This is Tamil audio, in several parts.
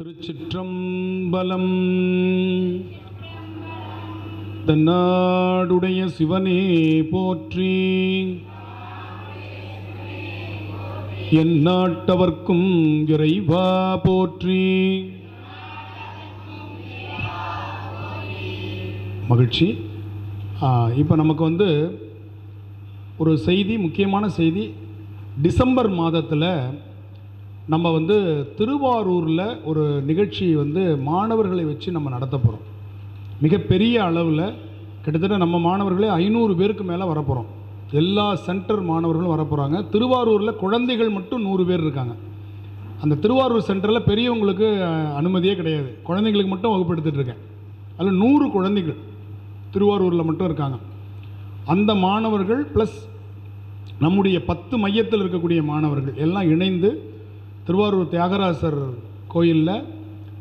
திருச்சிற்றம்பலம். தென்னாடுடைய சிவனே போற்றி, எந்நாட்டவர்க்கும் இறைவா போற்றி. மகிழ்ச்சி. இப்போ நமக்கு ஒரு செய்தி, முக்கியமான செய்தி. டிசம்பர் மாதத்தில் நம்ம திருவாரூரில் ஒரு நிகழ்ச்சி மாணவர்களை வச்சு நம்ம நடத்த போகிறோம். மிகப்பெரிய அளவில் கிட்டத்தட்ட நம்ம மாணவர்களே 500 பேருக்கு மேலே வரப்போகிறோம். எல்லா சென்டர் மாணவர்களும் வரப்போகிறாங்க. திருவாரூரில் குழந்தைகள் மட்டும் 100 பேர் இருக்காங்க. அந்த திருவாரூர் சென்டரில் பெரியவங்களுக்கு அனுமதியே கிடையாது, குழந்தைங்களுக்கு மட்டும் வகுப்பு எடுத்துகிட்ருக்கேன். அதில் 100 குழந்தைகள் திருவாரூரில் மட்டும் இருக்காங்க. அந்த மாணவர்கள் ப்ளஸ் நம்முடைய 10 மையத்தில் இருக்கக்கூடிய மாணவர்கள் எல்லாம் இணைந்து திருவாரூர் தியாகராசர் கோயிலில்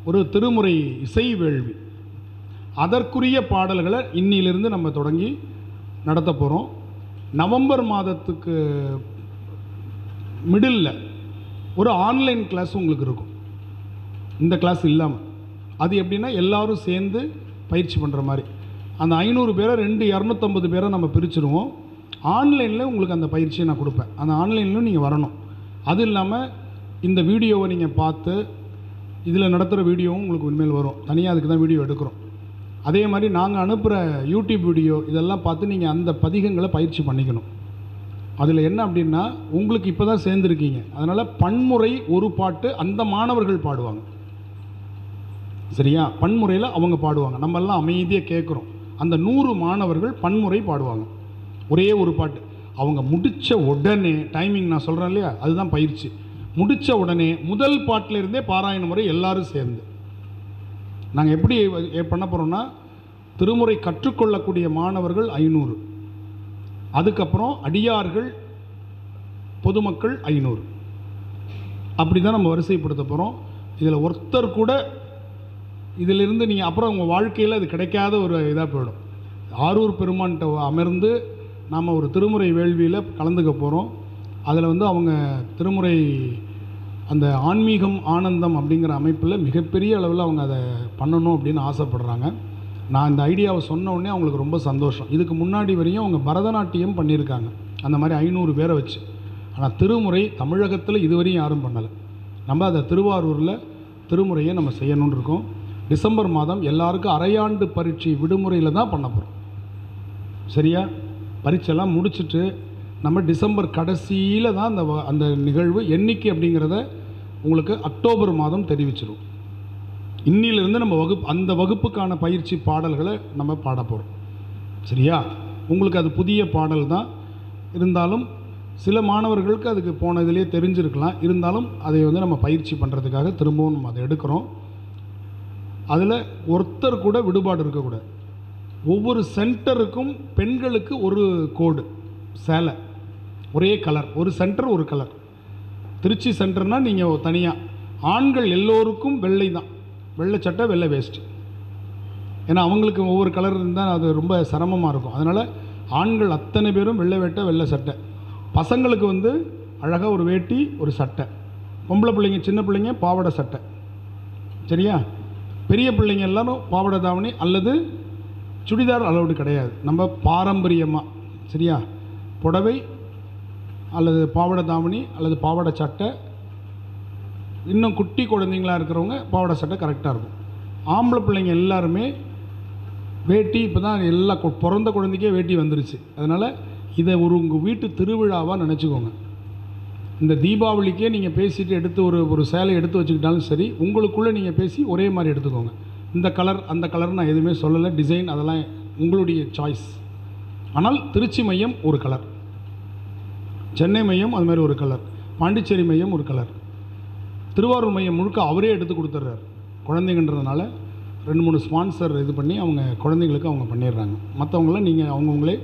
ஒரு திருமுறை இசை வேள்வி, அதற்குரிய பாடல்களை இன்னிலிருந்து நம்ம தொடங்கி நடத்த போகிறோம். நவம்பர் மாதத்துக்கு மிடில் ஒரு ஆன்லைன் கிளாஸ் உங்களுக்கு இருக்கும். இந்த கிளாஸ் இல்லாமல் அது எப்படின்னா எல்லோரும் சேர்ந்து பயிற்சி பண்ணுற மாதிரி. அந்த 500 பேரை 250 பேரை நம்ம பிரிச்சுருவோம். ஆன்லைனில் உங்களுக்கு அந்த பயிற்சியை நான் கொடுப்பேன். அந்த ஆன்லைன்லையும் நீங்கள் வரணும். அது இல்லாமல் இந்த வீடியோவை நீங்கள் பார்த்து இதில் நடத்துகிற வீடியோவும் உங்களுக்கு உண்மையில் வரும். தனியாக அதுக்கு தான் வீடியோ எடுக்கிறோம். அதே மாதிரி நாங்கள் அனுப்புகிற யூடியூப் வீடியோ இதெல்லாம் பார்த்து நீங்கள் அந்த பதிகங்களை பயிற்சி பண்ணிக்கணும். அதில் என்ன அப்படின்னா, உங்களுக்கு இப்போ தான் சேர்ந்துருக்கீங்க, அதனால் பன்முறை ஒரு பாட்டு அந்த மாணவர்கள் பாடுவாங்க. சரியா? பன்முறையில் அவங்க பாடுவாங்க, நம்மெல்லாம் அமைதியாக கேட்குறோம். அந்த 100 மாணவர்கள் பன்முறை பாடுவாங்க, ஒரே ஒரு பாட்டு. அவங்க முடித்த உடனே டைமிங் நான் சொல்கிறேன் இல்லையா, அதுதான் பயிற்சி. முடித்த உடனே முதல் பாட்டிலிருந்தே பாராயண முறை எல்லோரும் சேர்ந்து. நாங்கள் எப்படி பண்ண போகிறோம்னா, திருமுறை கற்றுக்கொள்ளக்கூடிய மாணவர்கள் 500, அதுக்கப்புறம் அடியார்கள் பொதுமக்கள் 500, அப்படி தான் நம்ம வரிசைப்படுத்த போகிறோம். இதில் ஒருத்தர் கூட இதிலிருந்து நீங்கள் அப்புறம் உங்கள் வாழ்க்கையில் அது கிடைக்காத ஒரு இதாக போயிடும். ஆரூர் பெருமான்கிட்ட அமர்ந்து நாம் ஒரு திருமுறை வேள்வியில் கலந்துக்க போகிறோம். அதில் அவங்க திருமுறை அந்த ஆன்மீகம் ஆனந்தம் அப்படிங்கிற அமைப்பில் மிகப்பெரிய அளவில் அவங்க அதை பண்ணணும் அப்படின்னு ஆசைப்படுறாங்க. நான் இந்த ஐடியாவை சொன்ன உடனே அவங்களுக்கு ரொம்ப சந்தோஷம். இதுக்கு முன்னாடி வரையும் அவங்க பரதநாட்டியம் பண்ணியிருக்காங்க, அந்த மாதிரி 500 பேரை வச்சு. ஆனால் திருமுறை தமிழகத்தில் இதுவரையும் யாரும் பண்ணலை. நம்ம அதை திருவாரூரில் திருமுறையை நம்ம செய்யணுன்னு இருக்கோம். டிசம்பர் மாதம் எல்லாருக்கும் அரையாண்டு பரீட்சை விடுமுறையில் தான் பண்ண போகிறோம். சரியா? பரீட்சைலாம் முடிச்சுட்டு நம்ம டிசம்பர் கடைசியில் தான் அந்த நிகழ்வு என்னைக்கு அப்படிங்கிறத உங்களுக்கு அக்டோபர் மாதம் தெரிவிச்சிடும். இன்னிலிருந்து நம்ம அந்த வகுப்புக்கான பயிற்சி பாடல்களை நம்ம பாட போகிறோம். சரியா? உங்களுக்கு அது புதிய பாடல் தான் இருந்தாலும் சில மாணவர்களுக்கு அதுக்கு போன இதிலே தெரிஞ்சிருக்கலாம். இருந்தாலும் அதை நம்ம பயிற்சி பண்ணுறதுக்காக திரும்பவும் நம்ம அதை எடுக்கிறோம். அதில் ஒருத்தர் கூட விடுபாடு இருக்கக்கூடாது. ஒவ்வொரு சென்டருக்கும் பெண்களுக்கு ஒரு கோடு சேலை, ஒரே கலர், ஒரு சென்டர் ஒரு கலர். திருச்சி சென்டர்னால் நீங்கள் தனியாக. ஆண்கள் எல்லோருக்கும் வெள்ளை தான், வெள்ளை சட்டை வெள்ளை வேஸ்ட்டு. ஏன்னா அவங்களுக்கு ஒவ்வொரு கலர் இருந்தால் அது ரொம்ப சிரமமாக இருக்கும். அதனால் ஆண்கள் அத்தனை பேரும் வெள்ளை வேட்டை வெள்ளை சட்டை. பசங்களுக்கு அழகாக ஒரு வேட்டி ஒரு சட்டை. பொம்பளை பிள்ளைங்க சின்ன பிள்ளைங்க பாவாடை சட்டை. சரியா? பெரிய பிள்ளைங்க எல்லாரும் பாவாடை தாவணி அல்லது சுடிதார் அளவுடு கிடையாது. நம்ம பாரம்பரியமாக, சரியா, புடவை அல்லது பாவாடை தாவணி அல்லது பாவாடை சட்டை. இன்னும் குட்டி குழந்தைங்களாக இருக்கிறவங்க பாவாடை சட்டை கரெக்டாக இருக்கும். ஆம்பளை பிள்ளைங்க எல்லாருமே வேட்டி. இப்போ தான் எல்லா பிறந்த குழந்தைக்கே வேட்டி வந்துருச்சு. அதனால் இதை உங்கள் வீட்டு திருவிழாவாக நினச்சிக்கோங்க. இந்த தீபாவளிக்கே நீங்கள் பேசிட்டு எடுத்து ஒரு சேலை எடுத்து வச்சுக்கிட்டாலும் சரி, உங்களுக்குள்ளே நீங்கள் பேசி ஒரே மாதிரி எடுத்துக்கோங்க. இந்த கலர் அந்த கலர் நான் எதுவுமே சொல்லலை, டிசைன் அதெல்லாம் உங்களுடைய சாய்ஸ். ஆனால் திருச்சி மையம் ஒரு கலர், சென்னை மையம் அது மாதிரி ஒரு கலர், பாண்டிச்சேரி மையம் ஒரு கலர், திருவாரூர் மையம் முழுக்க அவரே எடுத்து கொடுத்துட்றாரு. குழந்தைங்கன்றதுனால 2-3 ஸ்பான்சர் இது பண்ணி அவங்க குழந்தைங்களுக்கு அவங்க பண்ணிடுறாங்க. மற்றவங்களாம் நீங்கள் அவங்கவுங்களே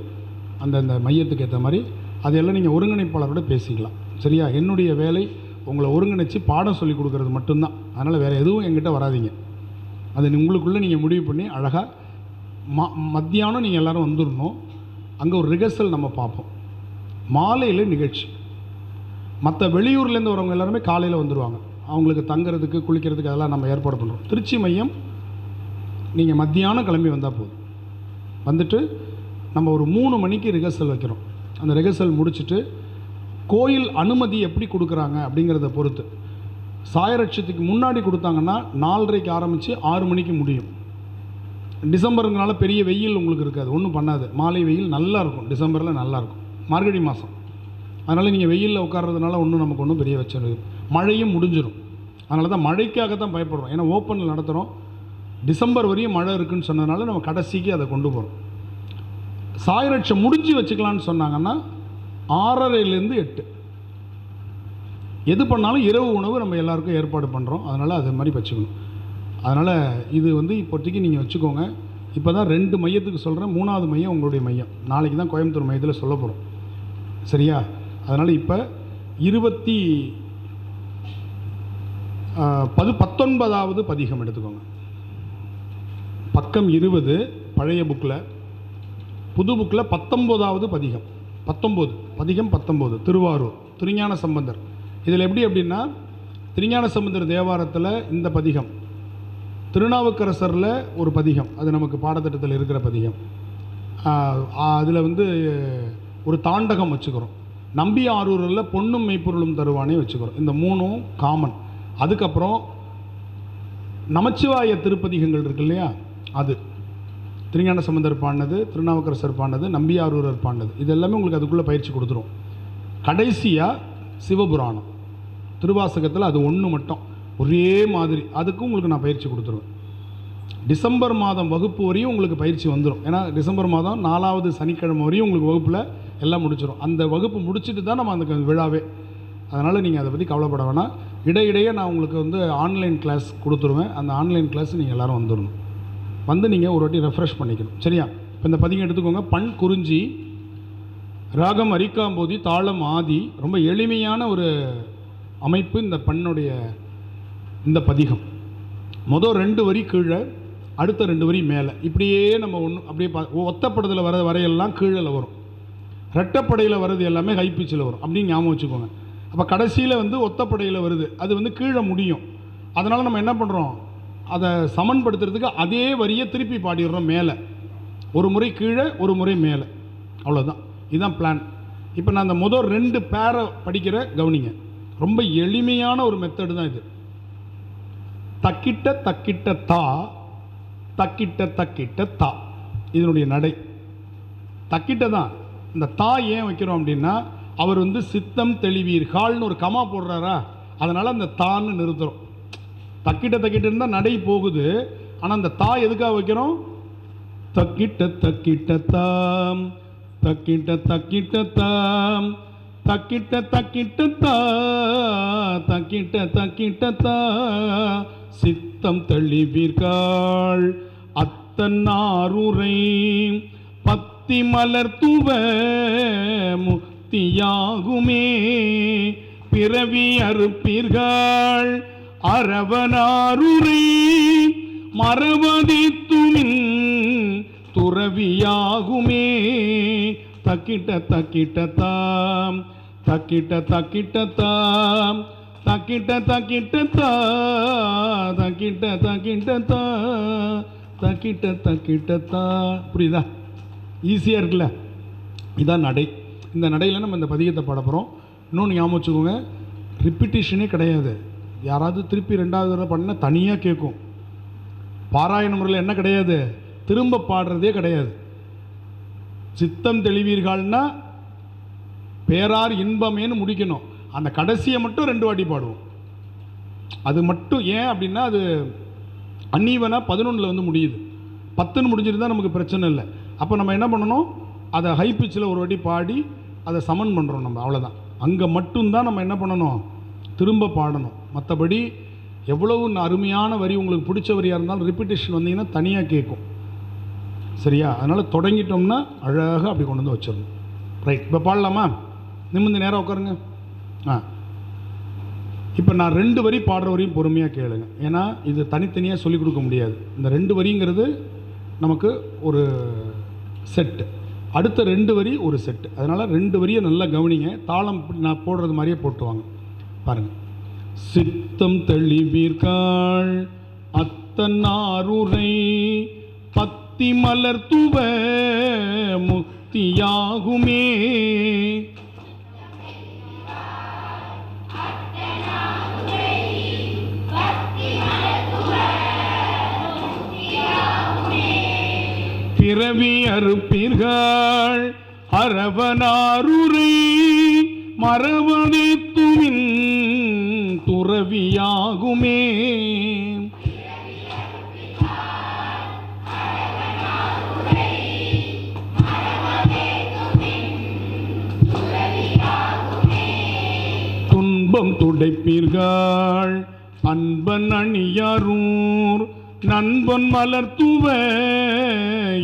அந்த மையத்துக்கு ஏற்ற மாதிரி அதையெல்லாம் நீங்கள் ஒருங்கிணைப்பாளரோட பேசிக்கலாம். சரியா? என்னுடைய வேலை உங்களை ஒருங்கிணைச்சு பாடம் சொல்லி கொடுக்குறது மட்டும்தான். அதனால் வேறு எதுவும் என்கிட்ட வராதிங்க. அதை உங்களுக்குள்ளே நீங்கள் முடிவு பண்ணி அழகாக மத்தியானம் நீங்கள் எல்லோரும் வந்துடணும். அங்கே ஒரு ரிஹர்சல் நம்ம பார்ப்போம். மாலையில் நிகழ்ச்சி. மற்ற வெளியூர்லேருந்து வரவங்க எல்லாருமே காலையில் வந்துடுவாங்க. அவங்களுக்கு தங்குறதுக்கு குளிக்கிறதுக்கு அதெல்லாம் நம்ம ஏற்பாடு பண்ணுறோம். திருச்சி மையம் நீங்கள் மத்தியானம் கிளம்பி வந்தால் போதும். வந்துட்டு நம்ம ஒரு 3 மணிக்கு ரிஹர்சல் வைக்கிறோம். அந்த ரிஹர்சல் முடிச்சுட்டு கோயில் அனுமதி எப்படி கொடுக்குறாங்க அப்படிங்கிறத பொறுத்து சாயரட்சத்துக்கு முன்னாடி கொடுத்தாங்கன்னா 4:30க்கு ஆரம்பித்து 6 மணிக்கு முடியும். டிசம்பருங்கனால பெரிய வெயில் உங்களுக்கு இருக்காது, ஒன்றும் பண்ணாது. மாலை வெயில் நல்லாயிருக்கும், டிசம்பரில் நல்லாயிருக்கும், மார்கழி மாதம். அதனால் நீங்கள் வெயிலில் உட்கார்றதுனால நமக்கு ஒன்றும் பெரிய வச்சது. மழையும் முடிஞ்சிடும். அதனால தான் மழைக்காக தான் பயப்படுறோம். ஏன்னா ஓப்பனில் நடத்துகிறோம். டிசம்பர் வரையும் மழை இருக்குதுன்னு சொன்னதுனால நம்ம கடைசிக்கு அதை கொண்டு போகிறோம். சாயரட்சம் முடிஞ்சு வச்சுக்கலான்னு சொன்னாங்கன்னா 6:30லேருந்து 8 எது பண்ணாலும் இரவு உணவு நம்ம எல்லாருக்கும் ஏற்பாடு பண்ணுறோம். அதனால் அது மாதிரி வச்சுக்கணும். அதனால் இது இப்போதைக்கு நீங்கள் வச்சுக்கோங்க. இப்போ தான் 2 மையத்துக்கு சொல்கிறேன். 3வது மையம் உங்களுடைய மையம். நாளைக்கு தான் கோயம்புத்தூர் மையத்தில் சொல்ல போகிறோம். சரியா? அதனால் இப்போ 19வது பதிகம் எடுத்துக்கோங்க. பக்கம் 20 பழைய புக்கில், புது புக்கில் 19வது பதிகம். 19 திருவாரூர் திருஞான சம்பந்தர். இதில் எப்படி அப்படின்னா, திருஞான சம்பந்தர் தேவாரத்தில் இந்த பதிகம், திருநாவுக்கரசரில் ஒரு பதிகம், அது நமக்கு பாடத்திட்டத்தில் இருக்கிற பதிகம். அதில் ஒரு தாண்டகம் வச்சுக்கிறோம். நம்பி ஆரூரில் பொன்னும் மெய்ப்பொருளும் தருவானே வச்சுக்கிறோம். இந்த 3ம் காமன். அதுக்கப்புறம் நமச்சிவாய திருப்பதிகங்கள் இருக்கு இல்லையா, அது திருஞான சம்பந்தர் பாடினது, திருநாவுக்கரசர் பாடினது, நம்பியாரூரர் பாடினது. இது எல்லாமே உங்களுக்கு அதுக்குள்ளே பயிற்சி கொடுத்துரும். கடைசியாக சிவபுராணம் திருவாசகத்தில் அது ஒன்று மட்டும் ஒரே மாதிரி, அதுக்கும் உங்களுக்கு நான் பயிற்சி கொடுத்துருவேன். டிசம்பர் மாதம் வகுப்பு வரையும் உங்களுக்கு பயிற்சி வந்துடும். ஏன்னா டிசம்பர் மாதம் 4வது சனிக்கிழமை வரையும் உங்களுக்கு வகுப்பில் எல்லாம் முடிச்சிடும். அந்த வகுப்பு முடிச்சுட்டு தான் நம்ம அந்த விழாவே. அதனால் நீங்கள் அதை பற்றி கவலைப்பட வேணாம். இடையிடையே நான் உங்களுக்கு ஆன்லைன் கிளாஸ் கொடுத்துருவேன். அந்த ஆன்லைன் கிளாஸ் நீங்கள் எல்லோரும் வந்துடணும். நீங்கள் ஒரு வாட்டி ரெஃப்ரெஷ் பண்ணிக்கணும். சரியா? இப்போ இந்த பதிகம் எடுத்துக்கோங்க. பண் குறிஞ்சி, ராகம் அரிக்காம்போதி, தாளம் ஆதி. ரொம்ப எளிமையான ஒரு அமைப்பு இந்த பண்ணுடைய இந்த பதிகம். மொதல் 2 வரி கீழே, அடுத்த 2 வரி மேலே. இப்படியே நம்ம அப்படியே ஒத்தப்படத்தில் வர வரையெல்லாம் கீழே வரும். ரெட்டப்படையில் வர்றது எல்லாமே ஹை பிச்சில் வரும். அப்படின்னு ஞாபகம் வச்சுக்கோங்க. அப்போ கடைசியில் ஒத்தப்படையில் வருது, அது கீழே முடியும். அதனால் நம்ம என்ன பண்ணுறோம், அதை சமன்படுத்துறதுக்கு அதே வரியை திருப்பி பாடிடுறோம். மேலே ஒரு முறை கீழே, ஒரு முறை மேலே, அவ்வளோதான். இதுதான் பிளான். இப்போ நான் அந்த முதல் 2 பேரை படிக்கிற கவனிங்க. ரொம்ப எளிமையான ஒரு மெத்தடு தான் இது. தக்கிட்ட தக்கிட்ட தா, தக்கிட்ட தக்கிட்ட தா, இதனுடைய நடை தக்கிட்ட தான். இந்த தா ஏன் வைக்கிறோம் அப்படின்னா, அவர் சித்தம் தெளிவீர்கால்னு ஒரு கமா போடுறாரா, அதனால் அந்த தான்னு நிறுத்துறோம். தக்கிட்ட தக்கிட்ட இருந்தால் நடை போகுது. ஆனால் அந்த தா எதுக்காக வைக்கிறோம்? தக்கிட்ட தக்கிட்ட தாம், தக்கிட்ட தக்கிட்ட தாம், தக்கிட்ட தக்கிட்ட தா, தக்கிட்ட தக்கிட்ட தா, சித்தம் தெளிவீர்காள் அத்தன்னாருரை பத்தி மலர்த்துவ முக்தியாகுமே, பிறவி அறுப்பீர்கள் அரவனாருரை மரவதித்துமின் துறவியாகுமே. தக்கிட்ட தக்கிட்ட தாம், தக்கிட்ட தக்கிட்ட தாம், தக்கிட்ட தக்கிட்ட தா, தக்கிட்ட தக்கிட்ட தா, தக்கிட்ட தக்கிட்ட தா. புரியுதா? ஈஸியாக இருக்குல்ல? இதான் நடை. இந்த நடையில் நம்ம இந்த பதிகத்தை பாட போகிறோம். இன்னொன்று ஞாபகம் வச்சுக்கோங்க, ரிப்பிட்டிஷனே கிடையாது. யாராவது திருப்பி 2வது தடவை பண்ணால் தனியாக கேட்கும். பாராயண முறையில் என்ன கிடையாது, திரும்ப பாடுறதே கிடையாது. சித்தம் தெளிவீர்கள்னா பேரார் இன்பமேன்னு முடிக்கணும். அந்த கடைசியை மட்டும் 2 வாட்டி பாடுவோம். அது மட்டும் ஏன் அப்படின்னா, அது அன்னீவனாக 11ல் முடியுது. 10ன்னு முடிஞ்சிருந்தால் நமக்கு பிரச்சனை இல்லை. அப்போ நம்ம என்ன பண்ணணும், அதை ஹை பிச்சில் ஒரு வாட்டி பாடி அதை சமன் பண்ணுறோம் நம்ம, அவ்வளோதான். அங்கே மட்டும்தான் நம்ம என்ன பண்ணணும், திரும்ப பாடணும். மற்றபடி எவ்வளவு அருமையான வரி, உங்களுக்கு பிடிச்ச வரியாக இருந்தாலும் ரிப்பிட்டேஷன் வந்தீங்கன்னா தனியாக கேட்கும். சரியா? அதனால் தொடங்கிட்டோம்னா அழகாக அப்படி கொண்டு வச்சிடணும். ரைட், இப்போ பாடலாமா? நிமிர்ந்து நேராக உட்காருங்க. இப்போ நான் 2 வரி பாடுற வரையும் பொறுமையாக கேளுங்க. ஏன்னா இது தனித்தனியாக சொல்லிக் கொடுக்க முடியாது. இந்த 2 வரிங்கிறது நமக்கு ஒரு செட்டு, அடுத்த 2 வரி ஒரு செட்டு. அதனால் 2 வரியை நல்லா கவனிங்க. தாளம் நான் போடுறது மாதிரியே போட்டுவாங்க. பாருங்கள். சித்தம் தெளிவீர்கள் அத்தன்னாருரை பத்தி மலர்த்துவ முக்தியாகுமே. பிறவி அறுப்பீர்கள் அரவனாருரை மரவனைத்துமின் துறவியாகுமே. துன்பம் துடைப்பீர்கள் அன்பன் அணியாரூர் நண்பன் மலர்த்துவ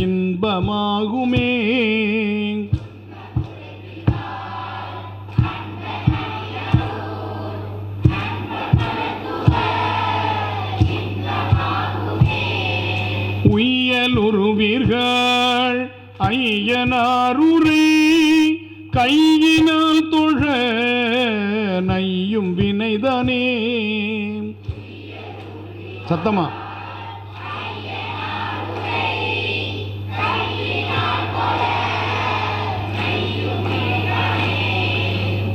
இன்பமாகுமே. உய்யலுருவீர்கள் ஐயனாருரை கையினால் தொழ நையும் வினைதானே. சத்தமா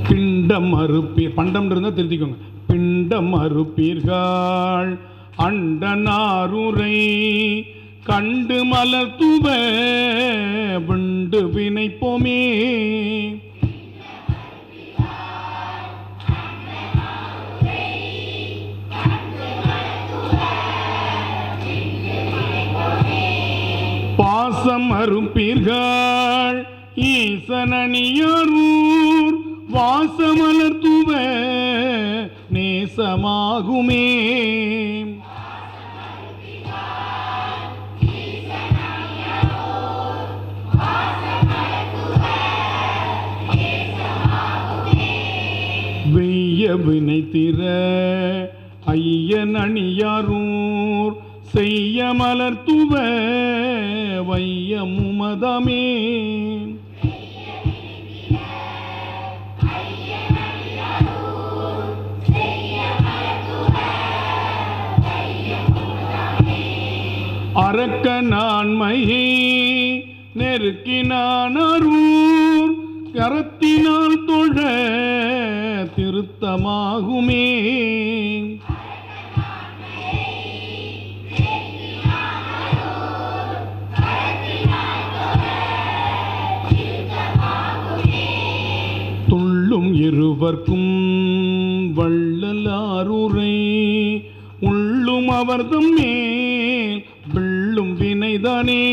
பிண்டம் அறுப்பீர், பண்டம் இருந்தால் திருத்திக்கோங்க. பிண்டம் அறுப்பீர்கள் அண்டனாருரை கண்டு மலர்த்துவ விண்டு வினைப்போமே. பாசம் அறுப்பீர்கள் ஈசனணியாரூர் வாசமலர்த்துவ நேசமாகுமே. வெய்ய வினைத்திர ஐயனணியாரூர் செய்ய மலர்த்துவ வையமுமதமே. அரக்க நான்மையை நெருக்கினானூர் கரத்தினால் தொழ திருத்தமாகுமே. துள்ளும் இருவர்க்கும் வள்ளலாருரை உள்ளும் அவர்தம் மேல் வெள்ளும் வினைதானே.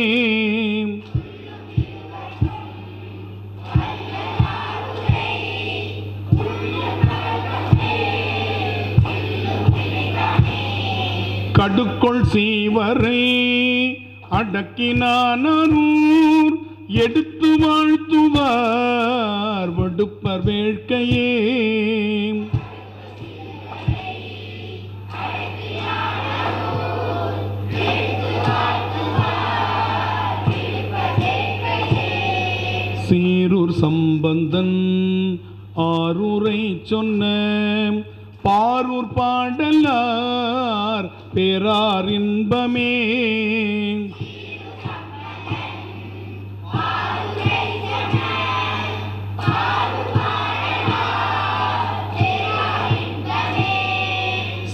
கடுக்கொள் சீவரை அடக்கினானூர் எடுத்து வாழ்த்துவார் வடுப்பர் வேட்கையே. சீரூர் சம்பந்தன் ஆரூரை சொன்ன பாரூர் பாடலார் பேரார் இன்பமே.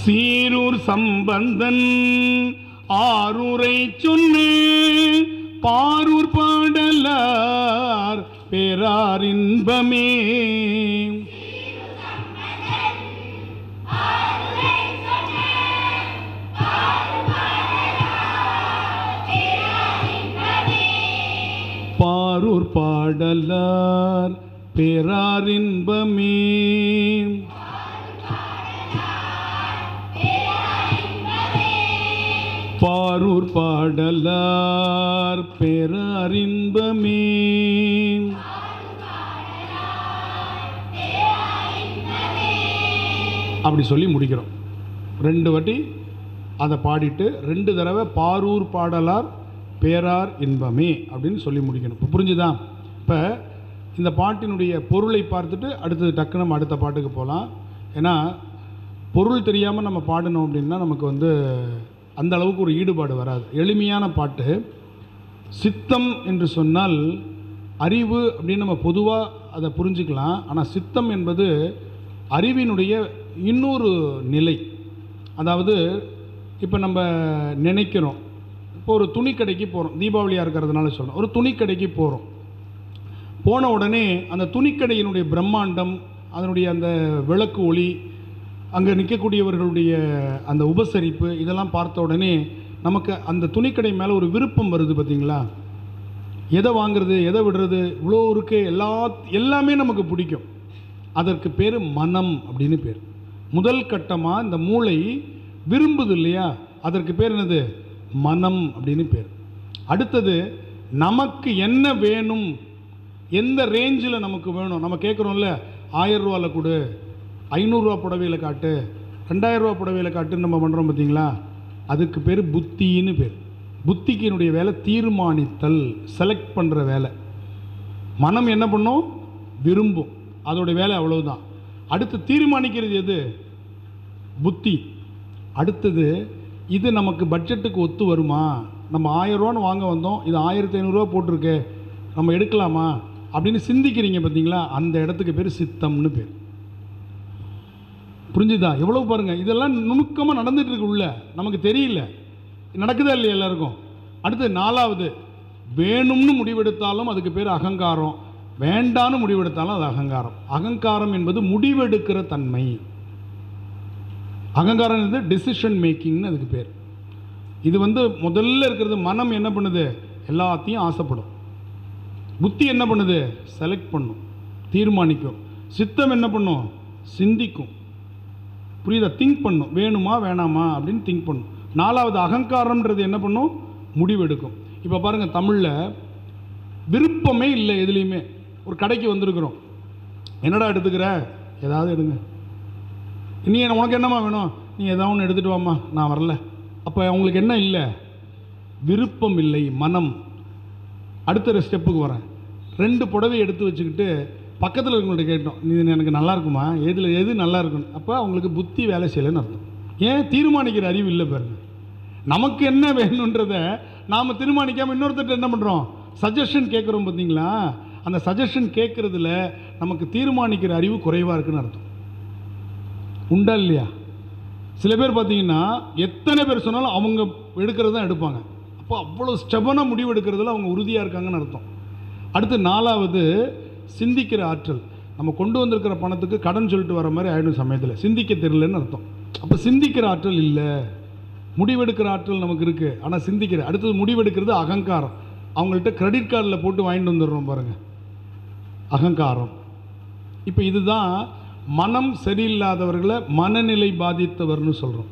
சீரூர் சம்பந்தன் ஆரூரை சொன்ன பாரூர் பாடலார் பேரார் இன்பமே. பாரூர் பாடலார் பேரார் இன்பமே. பாரூர் பாடலார் பேரார் இன்பமே. அப்படி சொல்லி முடிக்கிறோம். 2 வாட்டி அதை பாடிட்டு 2 தடவை பாரூர் பாடலார் பேரார் இன்பமே அப்படின்னு சொல்லி முடிக்கணும். இப்போ புரிஞ்சுதா? இப்போ இந்த பாட்டினுடைய பொருளை பார்த்துட்டு அடுத்தது டக்குன்னு நம்ம அடுத்த பாட்டுக்கு போகலாம். ஏன்னா பொருள் தெரியாமல் நம்ம பாடணும் அப்படின்னா நமக்கு வந்து அந்த அளவுக்கு ஒரு ஈடுபாடு வராது. எளிமையான பாட்டு. சித்தம் என்று சொன்னால் அறிவு அப்படின்னு நம்ம பொதுவாக அதை புரிஞ்சுக்கலாம். ஆனால் சித்தம் என்பது அறிவினுடைய இன்னொரு நிலை. அதாவது இப்போ நம்ம நினைக்கிறோம், இப்போ ஒரு துணி கடைக்கு போகிறோம், தீபாவளியாக இருக்கிறதுனால சொல்கிறோம், ஒரு துணி கடைக்கு போகிறோம். போன உடனே அந்த துணிக்கடையினுடைய பிரம்மாண்டம், அதனுடைய அந்த விளக்கு ஒளி, அங்கே நிற்கக்கூடியவர்களுடைய அந்த உபசரிப்பு, இதெல்லாம் பார்த்த உடனே நமக்கு அந்த துணிக்கடை மேலே ஒரு விருப்பம் வருது. பார்த்திங்களா? எதை வாங்குறது, எதை விடுறது, இவ்வளோ இருக்குது, எல்லாமே நமக்கு பிடிக்கும். அதற்கு பேர் மனம் அப்படின்னு பேர். முதல் கட்டமாக இந்த மூளை விரும்புது இல்லையா, அதற்கு பேர் என்னது? மனம் அப்படின்னு பேர். அடுத்தது நமக்கு என்ன வேணும், எந்த ரேஞ்சில் நமக்கு வேணும், நம்ம கேட்குறோம்ல, 1000 ரூபாவில் கொடு, 500 ரூபா புடவையில் காட்டு, 2000 ரூபா புடவையில் காட்டுன்னு நம்ம பண்ணுறோம் பார்த்தீங்களா, அதுக்கு பேர் புத்தின்னு பேர். புத்திக்கினுடைய வேலை தீர்மானித்தல், செலக்ட் பண்ணுற வேலை. மனம் என்ன பண்ணும்? விரும்பும். அதோடைய வேலை அவ்வளவுதான். அடுத்து தீர்மானிக்கிறது எது? புத்தி. அடுத்தது இது நமக்கு பட்ஜெட்டுக்கு ஒத்து வருமா, நம்ம 1000 ரூபான்னு வாங்க வந்தோம், இது 1500 ரூபா போட்டிருக்கு, நம்ம எடுக்கலாமா அப்படின்னு சிந்திக்கிறீங்க பார்த்தீங்களா, அந்த இடத்துக்கு பேர் சித்தம்னு பேர். புரிஞ்சுதா? எவ்வளவு பாருங்கள், இதெல்லாம் நுணுக்கமாக நடந்துட்டு இருக்கு உள்ள, நமக்கு தெரியல, நடக்குதா இல்லையா எல்லாருக்கும். அடுத்து 4வது, வேணும்னு முடிவெடுத்தாலும் அதுக்கு பேர் அகங்காரம், வேண்டான்னு முடிவெடுத்தாலும் அது அகங்காரம். அகங்காரம் என்பது முடிவெடுக்கிற தன்மை. அகங்காரம் என்பது டெசிஷன் மேக்கிங்னு அதுக்கு பேர். இது வந்து முதல்ல இருக்கிறது. மனம் என்ன பண்ணுது? எல்லாத்தையும் ஆசைப்படும். புத்தி என்ன பண்ணுது? செலக்ட் பண்ணும், தீர்மானிக்கும். சித்தம் என்ன பண்ணும்? சிந்திக்கும். புரியுதா? திங்க் பண்ணும், வேணுமா வேணாமா அப்படின்னு திங்க் பண்ணும். 4வது அகங்காரம்ன்றது என்ன பண்ணும்? முடிவெடுக்கும். இப்போ பாருங்கள், தமிழில் விருப்பமே இல்லை எதுலேயுமே. ஒரு கடைக்கு வந்திருக்கிறோம், என்னடா எடுத்துக்கிற? ஏதாவது எடுங்க. நீ உனக்கு என்னம்மா வேணும்? நீ ஏதாவது ஒன்று எடுத்துகிட்டு வாம்மா, நான் வரல. அப்போ அவங்களுக்கு என்ன இல்லை? விருப்பம் இல்லை, மனம். அடுத்த ஸ்டெப்புக்கு வரேன். 2 புடவை எடுத்து வச்சுக்கிட்டு பக்கத்தில் இருக்கவங்கள்ட்ட கேட்டோம், இது எனக்கு நல்லா இருக்குமா, எது நல்லா இருக்குன்னு. அப்போ அவங்களுக்கு புத்தி வேலை செய்யலைன்னு அர்த்தம். ஏன்? தீர்மானிக்கிற அறிவு இல்லை பாருங்க. நமக்கு என்ன வேணுன்றத நாம் தீர்மானிக்காமல் இன்னொருத்தர் என்ன பண்ணுறோம்? சஜஷன் கேட்குறோம் பார்த்தீங்களா? அந்த சஜஷன் கேட்குறதுல நமக்கு தீர்மானிக்கிற அறிவு குறைவாக இருக்குன்னு அர்த்தம். உண்டா இல்லையா? சில பேர் பார்த்தீங்கன்னா எத்தனை பேர் சொன்னாலும் அவங்க எடுக்கிறது தான் எடுப்பாங்க. அப்போ அவ்வளோ ஸ்டெபனாக முடிவு எடுக்கிறதுல அவங்க உறுதியாக இருக்காங்கன்னு அர்த்தம். அடுத்து 4வது சிந்திக்கிற ஆற்றல். நம்ம கொண்டு வந்திருக்கிற பணத்துக்கு கடன் சொல்லிட்டு வர மாதிரி ஆயிடும் சமயத்தில். சிந்திக்க தெரியலன்னு அர்த்தம். அப்போ சிந்திக்கிற ஆற்றல் இல்லை. முடிவெடுக்கிற ஆற்றல் நமக்கு இருக்குது, ஆனால் சிந்திக்கிற. அடுத்தது முடிவெடுக்கிறது அகங்காரம். அவங்கள்ட்ட கிரெடிட் கார்டில் போட்டு வாங்கிட்டு வந்துடுறோம் பாருங்கள், அகங்காரம். இப்போ இதுதான் மனம் சரியில்லாதவர்களை மனநிலை பாதித்தவர்னு சொல்கிறோம்.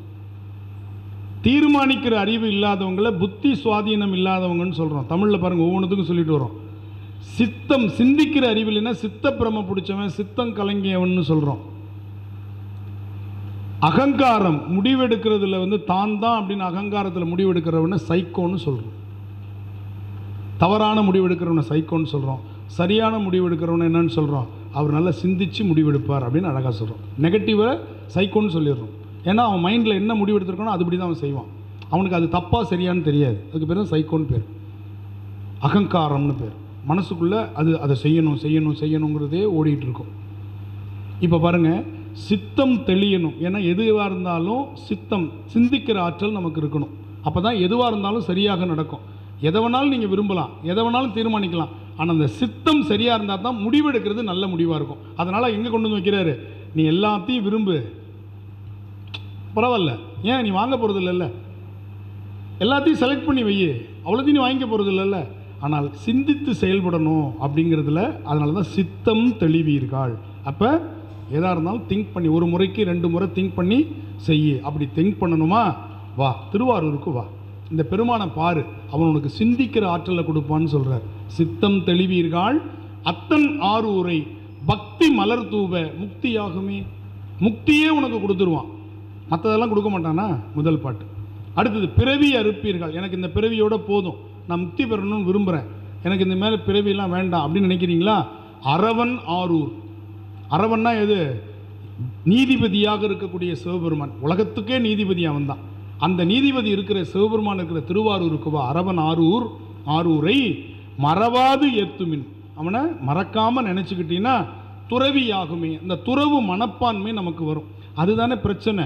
தீர்மானிக்கிற அறிவு இல்லாதவங்களை புத்தி சுவாதீனம் இல்லாதவங்கன்னு சொல்கிறோம். தமிழில் பாருங்கள், ஒவ்வொன்றுத்துக்கும் சொல்லிட்டு வரோம். சித்தம் சிந்திக்கிற அறிவு இல்லைன்னா சித்த பிரம பிடிச்சவன், சித்தம் கலங்கியவன் சொல்கிறோம். அகங்காரம் முடிவெடுக்கிறதுல வந்து தான் அப்படின்னு அகங்காரத்தில் முடிவெடுக்கிறவனை சைக்கோன்னு சொல்கிறோம். தவறான முடிவெடுக்கிறவனை சைக்கோன்னு சொல்கிறோம். சரியான முடிவெடுக்கிறவனை என்னன்னு சொல்கிறோம்? அவர் நல்லா சிந்திச்சு முடிவெடுப்பார் அப்படின்னு அழகாக சொல்கிறோம். நெகட்டிவை சைக்கோன்னு சொல்லிடுறோம். ஏன்னா அவன் மைண்டில் என்ன முடிவெடுத்துருக்கானோ அதுபடி தான் அவன் செய்வான். அவனுக்கு அது தப்பாக சரியான்னு தெரியாது. அதுக்கு பேர் தான் சைக்கோன்னு பேர், அகங்காரம்னு பேர். மனசுக்குள்ளே அதை செய்யணுங்கிறதே ஓடிட்டு இருக்கும். இப்போ பாருங்கள், சித்தம் தெளியணும். ஏன்னா எதுவாக இருந்தாலும் சித்தம் சிந்திக்கிற ஆற்றல் நமக்கு இருக்கணும். அப்போ தான் எதுவாக இருந்தாலும் சரியாக நடக்கும். எதை வேணாலும் நீங்கள் விரும்பலாம், எதை வேணாலும் தீர்மானிக்கலாம். ஆனால் அந்த சித்தம் சரியாக இருந்தால் தான் முடிவெடுக்கிறது நல்ல முடிவாக இருக்கும். அதனால் எங்கே கொண்டு வந்து வைக்கிறாரு? நீ எல்லாத்தையும் விரும்பு, பரவாயில்ல, ஏன் நீ வாங்க போகிறது இல்லைல்ல, எல்லாத்தையும் செலக்ட் பண்ணி வை, அவ்வளோத்தையும் நீ வாங்கிக்க போகிறது இல்லைல்ல. ஆனால் சிந்தித்து செயல்படணும் அப்படிங்கிறதுல, அதனால தான் சித்தம் தெளிவீர்கள். அப்போ எதாக இருந்தாலும் திங்க் பண்ணி, ஒரு முறைக்கு 2 முறை திங்க் பண்ணி செய்யு. அப்படி திங்க் பண்ணணுமா? வா திருவாரூருக்கு வா, இந்த பெருமானை பாரு, அவன் உனக்கு சிந்திக்கிற ஆற்றலை கொடுப்பான்னு சொல்கிறார். சித்தம் தெளிவீர்கள் அத்தன் ஆரூரை பக்தி மலர் தூவ முக்தியாகுமே. முக்தியே உனக்கு கொடுத்துருவான், மற்றதெல்லாம் கொடுக்க மாட்டானா? முதல் பாட்டு. அடுத்தது பிறவி அறுப்பீர்கள். எனக்கு இந்த பிறவியோட போதும், நான் முக்தி பெறணும்னு விரும்புகிறேன், எனக்கு இந்த மேலே பிறவியெல்லாம் வேண்டாம் அப்படின்னு நினைக்கிறீங்களா? அரவன் ஆரூர். அரவன்னா எது? நீதிபதியாக இருக்கக்கூடிய சிவபெருமான், உலகத்துக்கே நீதிபதி அவன் தான். அந்த நீதிபதி இருக்கிற சிவபெருமான் இருக்கிற திருவாரூருக்கு வா, அரவன் ஆரூரை மறவாது ஏத்துமின். அவனை மறக்காமல் நினச்சிக்கிட்டீங்கன்னா துறவியாகுமே. அந்த துறவு மனப்பான்மை நமக்கு வரும். அதுதானே பிரச்சனை.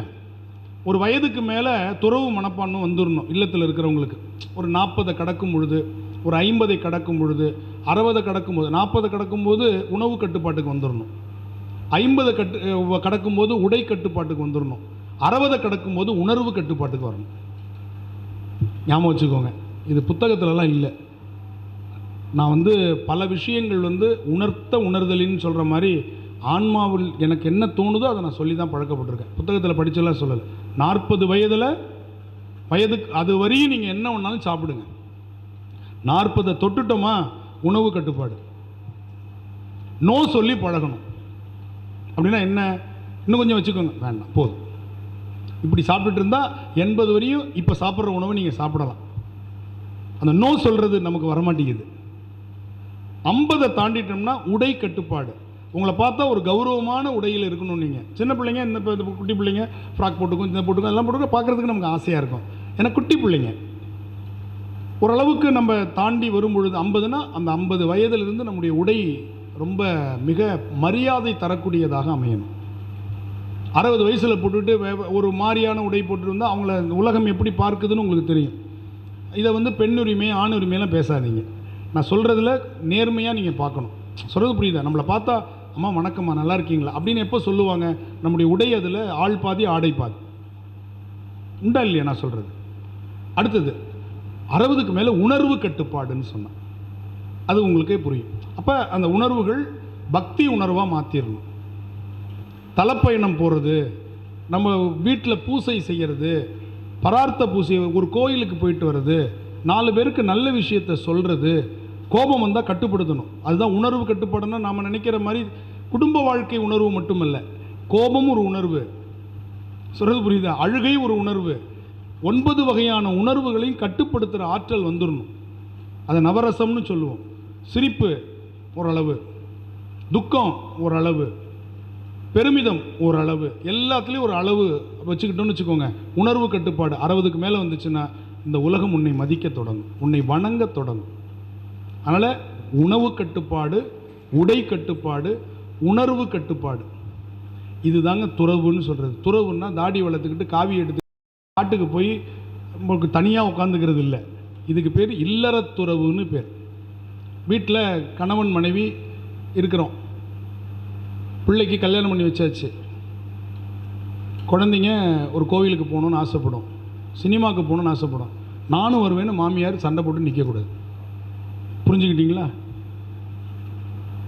ஒரு வயதுக்கு மேலே துறவு மனப்பான்மை வந்துடணும் இல்லத்தில் இருக்கிறவங்களுக்கு. ஒரு 40 கடக்கும் பொழுது, ஒரு 50 கடக்கும் பொழுது, 60 கடக்கும்போது, 40 கடக்கும்போது உணவு கட்டுப்பாட்டுக்கு வந்துடணும். 50 கடக்கும்போது உடை கட்டுப்பாட்டுக்கு வந்துடணும். 60 கடக்கும்போது உணர்வு கட்டுப்பாட்டுக்கு வரணும். ஞாபகம் வச்சுக்கோங்க, இது புத்தகத்திலலாம் இல்லை. நான் பல விஷயங்கள் உணர்தலின்னு சொல்கிற மாதிரி ஆன்மாவில் எனக்கு என்ன தோணுதோ அதை நான் சொல்லி தான் பழக்கப்பட்டிருக்கேன். புத்தகத்தில் படிச்செல்லாம் சொல்லலை. 40 வயதுக்கு அது வரையும் நீங்கள் என்ன வேணாலும் சாப்பிடுங்க. 40 தொட்டுட்டோமா உணவு கட்டுப்பாடு. நோ சொல்லி பழகணும். அப்படின்னா என்ன? இன்னும் கொஞ்சம் வச்சுக்கோங்க, வேண்டாம் போதும். இப்படி சாப்பிட்டுட்டு இருந்தால் 80 வரையும் இப்போ சாப்பிட்ற உணவை நீங்கள் சாப்பிடலாம். அந்த நோ சொல்கிறது நமக்கு வரமாட்டேங்குது. 50 தாண்டிட்டோம்னா உடை கட்டுப்பாடு. உங்களை பார்த்தா ஒரு கௌரவமான உடையில் இருக்கணும். நீங்கள் சின்ன பிள்ளைங்க, இந்த குட்டி பிள்ளைங்க ஃப்ராக் போட்டுக்கும், இந்த போட்டுக்கும், எல்லாம் போட்டுக்கும், பார்க்குறதுக்கு நமக்கு ஆசையாக இருக்கும். ஏன்னா குட்டி பிள்ளைங்க ஓரளவுக்கு நம்ம தாண்டி வரும்பொழுது 50னா அந்த 50 வயதிலிருந்து நம்முடைய உடை ரொம்ப மிக மரியாதை தரக்கூடியதாக அமையணும். 60 வயசில் போட்டுட்டு ஒரு மாதிரியான உடை போட்டுருந்தால் அவங்கள உலகம் எப்படி பார்க்குதுன்னு உங்களுக்கு தெரியும். இதை பெண் உரிமை ஆண் உரிமையெல்லாம் பேசாதீங்க. நான் சொல்கிறதுல நேர்மையாக நீங்கள் பார்க்கணும். சொல்கிறது புரியுதா? நம்மளை பார்த்தா அம்மா வணக்கம்மா நல்லா இருக்கீங்களா அப்படின்னு எப்போ சொல்லுவாங்க? நம்முடைய உடை அதில் ஆள் பாதி ஆடை பாதி உண்டா இல்லையா? நான் சொல்கிறது. அடுத்தது 60க்கு மேலே உணர்வு கட்டுப்பாடுன்னு சொன்னேன். அது உங்களுக்கே புரியும். அப்போ அந்த உணர்வுகள் பக்தி உணர்வாக மாற்றிடணும். தலைப்பயணம் போகிறது, நம்ம வீட்டில் பூசை செய்கிறது, பரார்த்த பூசை, ஒரு கோயிலுக்கு போயிட்டு வர்றது, 4 பேருக்கு நல்ல விஷயத்தை சொல்கிறது, கோபம் வந்தால் கட்டுப்படுத்தணும். அதுதான் உணர்வு கட்டுப்பாடுன்னா நாம் நினைக்கிற மாதிரி குடும்ப வாழ்க்கை உணர்வு மட்டுமல்ல, கோபமும் ஒரு உணர்வு. சொல்கிறது புரியுதா? அழுகை ஒரு உணர்வு. 9 வகையான உணர்வுகளையும் கட்டுப்படுத்துகிற ஆற்றல் வந்துடணும். அதை நவரசம்னு சொல்லுவோம். சிரிப்பு ஓரளவு, துக்கம் ஓரளவு, பெருமிதம் ஓரளவு, எல்லாத்துலேயும் ஒரு அளவு வச்சுக்கிட்டோன்னு வச்சுக்கோங்க. உணர்வு கட்டுப்பாடு 60க்கு மேலே வந்துச்சுன்னா இந்த உலகம் உன்னை மதிக்க தொடங்கும், உன்னை வணங்க தொடங்கும். அதனால் உணவு கட்டுப்பாடு, உடை கட்டுப்பாடு, உணர்வு கட்டுப்பாடு, இது தாங்க துறவுன்னு சொல்கிறது. துறவுன்னா தாடி வளர்த்துக்கிட்டு காவி எடுத்து காட்டுக்கு போய் உங்களுக்கு தனியாக உட்காந்துக்கிறது இல்லை. இதுக்கு பேர் இல்லற துறவுன்னு பேர். வீட்டில் கணவன் மனைவி இருக்கிறோம், பிள்ளைக்கு கல்யாணம் பண்ணி வச்சாச்சு, குழந்தைங்க ஒரு கோவிலுக்கு போகணுன்னு ஆசைப்படும், சினிமாவுக்கு போகணுன்னு ஆசைப்படும். நானும் வருவேன்னு மாமியார் சண்டை போட்டு நிற்கக்கூடாது. புரிஞ்சுக்கிட்டீங்களா?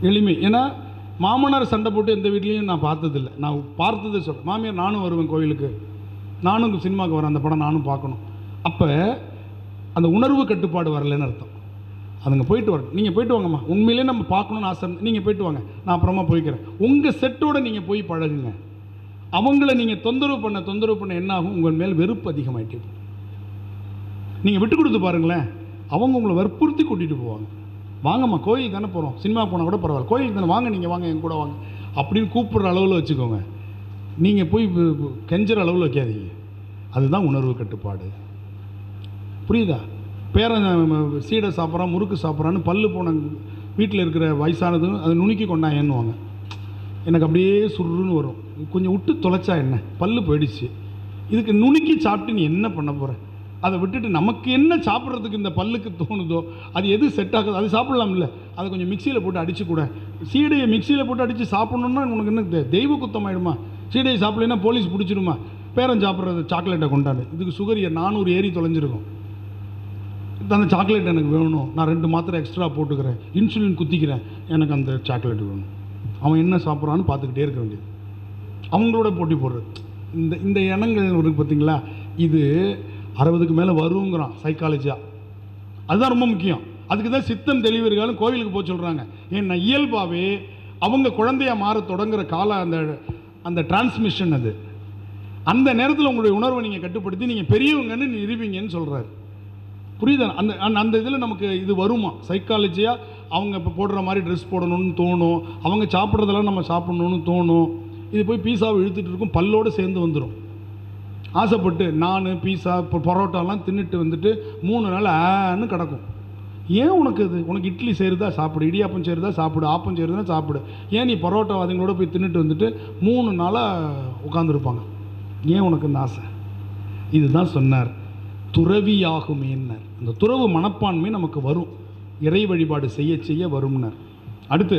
எளிமை. ஏன்னா மாமனார் சண்டை போட்டு எந்த வீட்லேயும் நான் பார்த்ததில்லை. நான் பார்த்ததை சொல்கிறேன். மாமியார் நானும் வருவேன் கோவிலுக்கு, நானும் சினிமாவுக்கு வரேன், அந்த படம் நானும் பார்க்கணும். அப்போ அந்த உணர்வு கட்டுப்பாடு வரலைன்னு அர்த்தம். அதுங்க போயிட்டு வரணும். நீங்கள் போயிட்டு வாங்கம்மா, உண்மையிலே நம்ம பார்க்கணுன்னு ஆசை, நீங்கள் போயிட்டு வாங்க, நான் அப்புறமா போய்க்கிறேன். உங்கள் செட்டோடு நீங்கள் போய் பழகுங்க. அவங்கள நீங்கள் தொந்தரவு பண்ண என்ன ஆகும்? உங்கள் மேல் வெறுப்பு அதிகமாகிட்டு. நீங்கள் விட்டு கொடுத்து பாருங்களேன், அவங்க உங்களை வற்புறுத்தி கூட்டிகிட்டு போவாங்க. வாங்கம்மா கோயிலுக்கு தானே போகிறோம், சினிமா போனால் கூட பரவாயில்ல, கோயிலுக்கு தானே வாங்க, நீங்கள் வாங்க என் கூட வாங்க அப்படின்னு கூப்பிட்ற அளவில் வச்சுக்கோங்க. நீங்கள் போய் கெஞ்சுற அளவில் வைக்காதீங்க. அதுதான் உணர்வு கட்டுப்பாடு. புரியுதா? பேரன் சீடை சாப்பிட்றான், முறுக்கு சாப்பிட்றான்னு பல்லு போன வீட்டில் இருக்கிற வயசானதும் அதை நுணுக்கி கொண்டா ஏன்னுவாங்க. எனக்கு அப்படியே சுருன்னு வரும். கொஞ்சம் விட்டு தொலைச்சா என்ன, பல்லு போயிடுச்சு, இதுக்கு நுணுக்கி சாப்பிட்டு நீ என்ன பண்ண போகிற? அதை விட்டுட்டு நமக்கு என்ன சாப்பிட்றதுக்கு இந்த பல்லுக்கு தோணுதோ அது எது செட் ஆகுது அது சாப்பிட்லாம். இல்லை, அதை கொஞ்சம் மிக்சியில் போட்டு அடிச்சு கூட. சீடையை மிக்சியில் போட்டு அடித்து சாப்பிட்ணுன்னா உனக்கு என்ன தெய்வ குத்தம் ஆகிடுமா? சீடையை சாப்பிட்லைன்னா போலீஸ் பிடிச்சிடுமா? பேரன் சாப்பிட்றது சாக்லேட்டை கொண்டாடு, இதுக்கு சுகர் 400 ஏறி தொலைஞ்சிருக்கும். அந்த சாக்லேட் எனக்கு வேணும், நான் 2 மாத்திரை எக்ஸ்ட்ரா போட்டுக்கிறேன், இன்சுலின் குத்திக்கிறேன், எனக்கு அந்த சாக்லேட் வேணும். அவன் என்ன சாப்பிட்றான்னு பார்த்துக்கிட்டே இருக்க வேண்டியது. அவங்களோட போட்டி போடுறது இந்த எண்ணங்கள் இருக்குது பார்த்தீங்களா? இது 60க்கு மேலே வருங்கிறான் சைக்காலஜியாக. அதுதான் ரொம்ப முக்கியம். அதுக்கு தான் சித்தம் தெளிவர்களும் கோவிலுக்கு போக சொல்கிறாங்க. ஏன்னா இயல்பாகவே அவங்க குழந்தையாக மாற தொடங்குற கால அந்த டிரான்ஸ்மிஷன் அது. அந்த நேரத்தில் உங்களுடைய உணர்வை நீங்கள் கட்டுப்படுத்தி நீங்கள் பெரியவங்கன்னு நிரூபிங்கன்னு சொல்கிறாரு. புரியுதா? அந்த இதில் நமக்கு இது வருமா சைக்காலஜியாக? அவங்க இப்போ போடுற மாதிரி ட்ரெஸ் போடணும்னு தோணும், அவங்க சாப்பிட்றதெல்லாம் நம்ம சாப்பிட்ணுன்னு தோணும். இது போய் பீஸாவை இழுத்துட்டு இருக்கும், பல்லோடு சேர்ந்து வந்துடும். ஆசைப்பட்டு நான் பீஸா இப்போ பரோட்டாலாம் தின்னுட்டு வந்துட்டு 3 நாள் ஆன்னு கிடக்கும். ஏன் உனக்கு அது? உனக்கு இட்லி செய்கிறதா சாப்பிடு, இடியாப்பம் செய்கிறதா சாப்பிடு, ஆப்பம் செய்கிறதா சாப்பிடு. ஏன் நீ பரோட்டா அதுங்களோட போய் தின்னுட்டு வந்துட்டு 3 நாளாக உட்காந்துருப்பாங்க? ஏன் உனக்கு இந்த ஆசை? இதுதான் சொன்னார், துறவியாகுமேன்னார். அந்த துறவு மனப்பான்மை நமக்கு வரும், இறை வழிபாடு செய்ய செய்ய வரும்னார். அடுத்து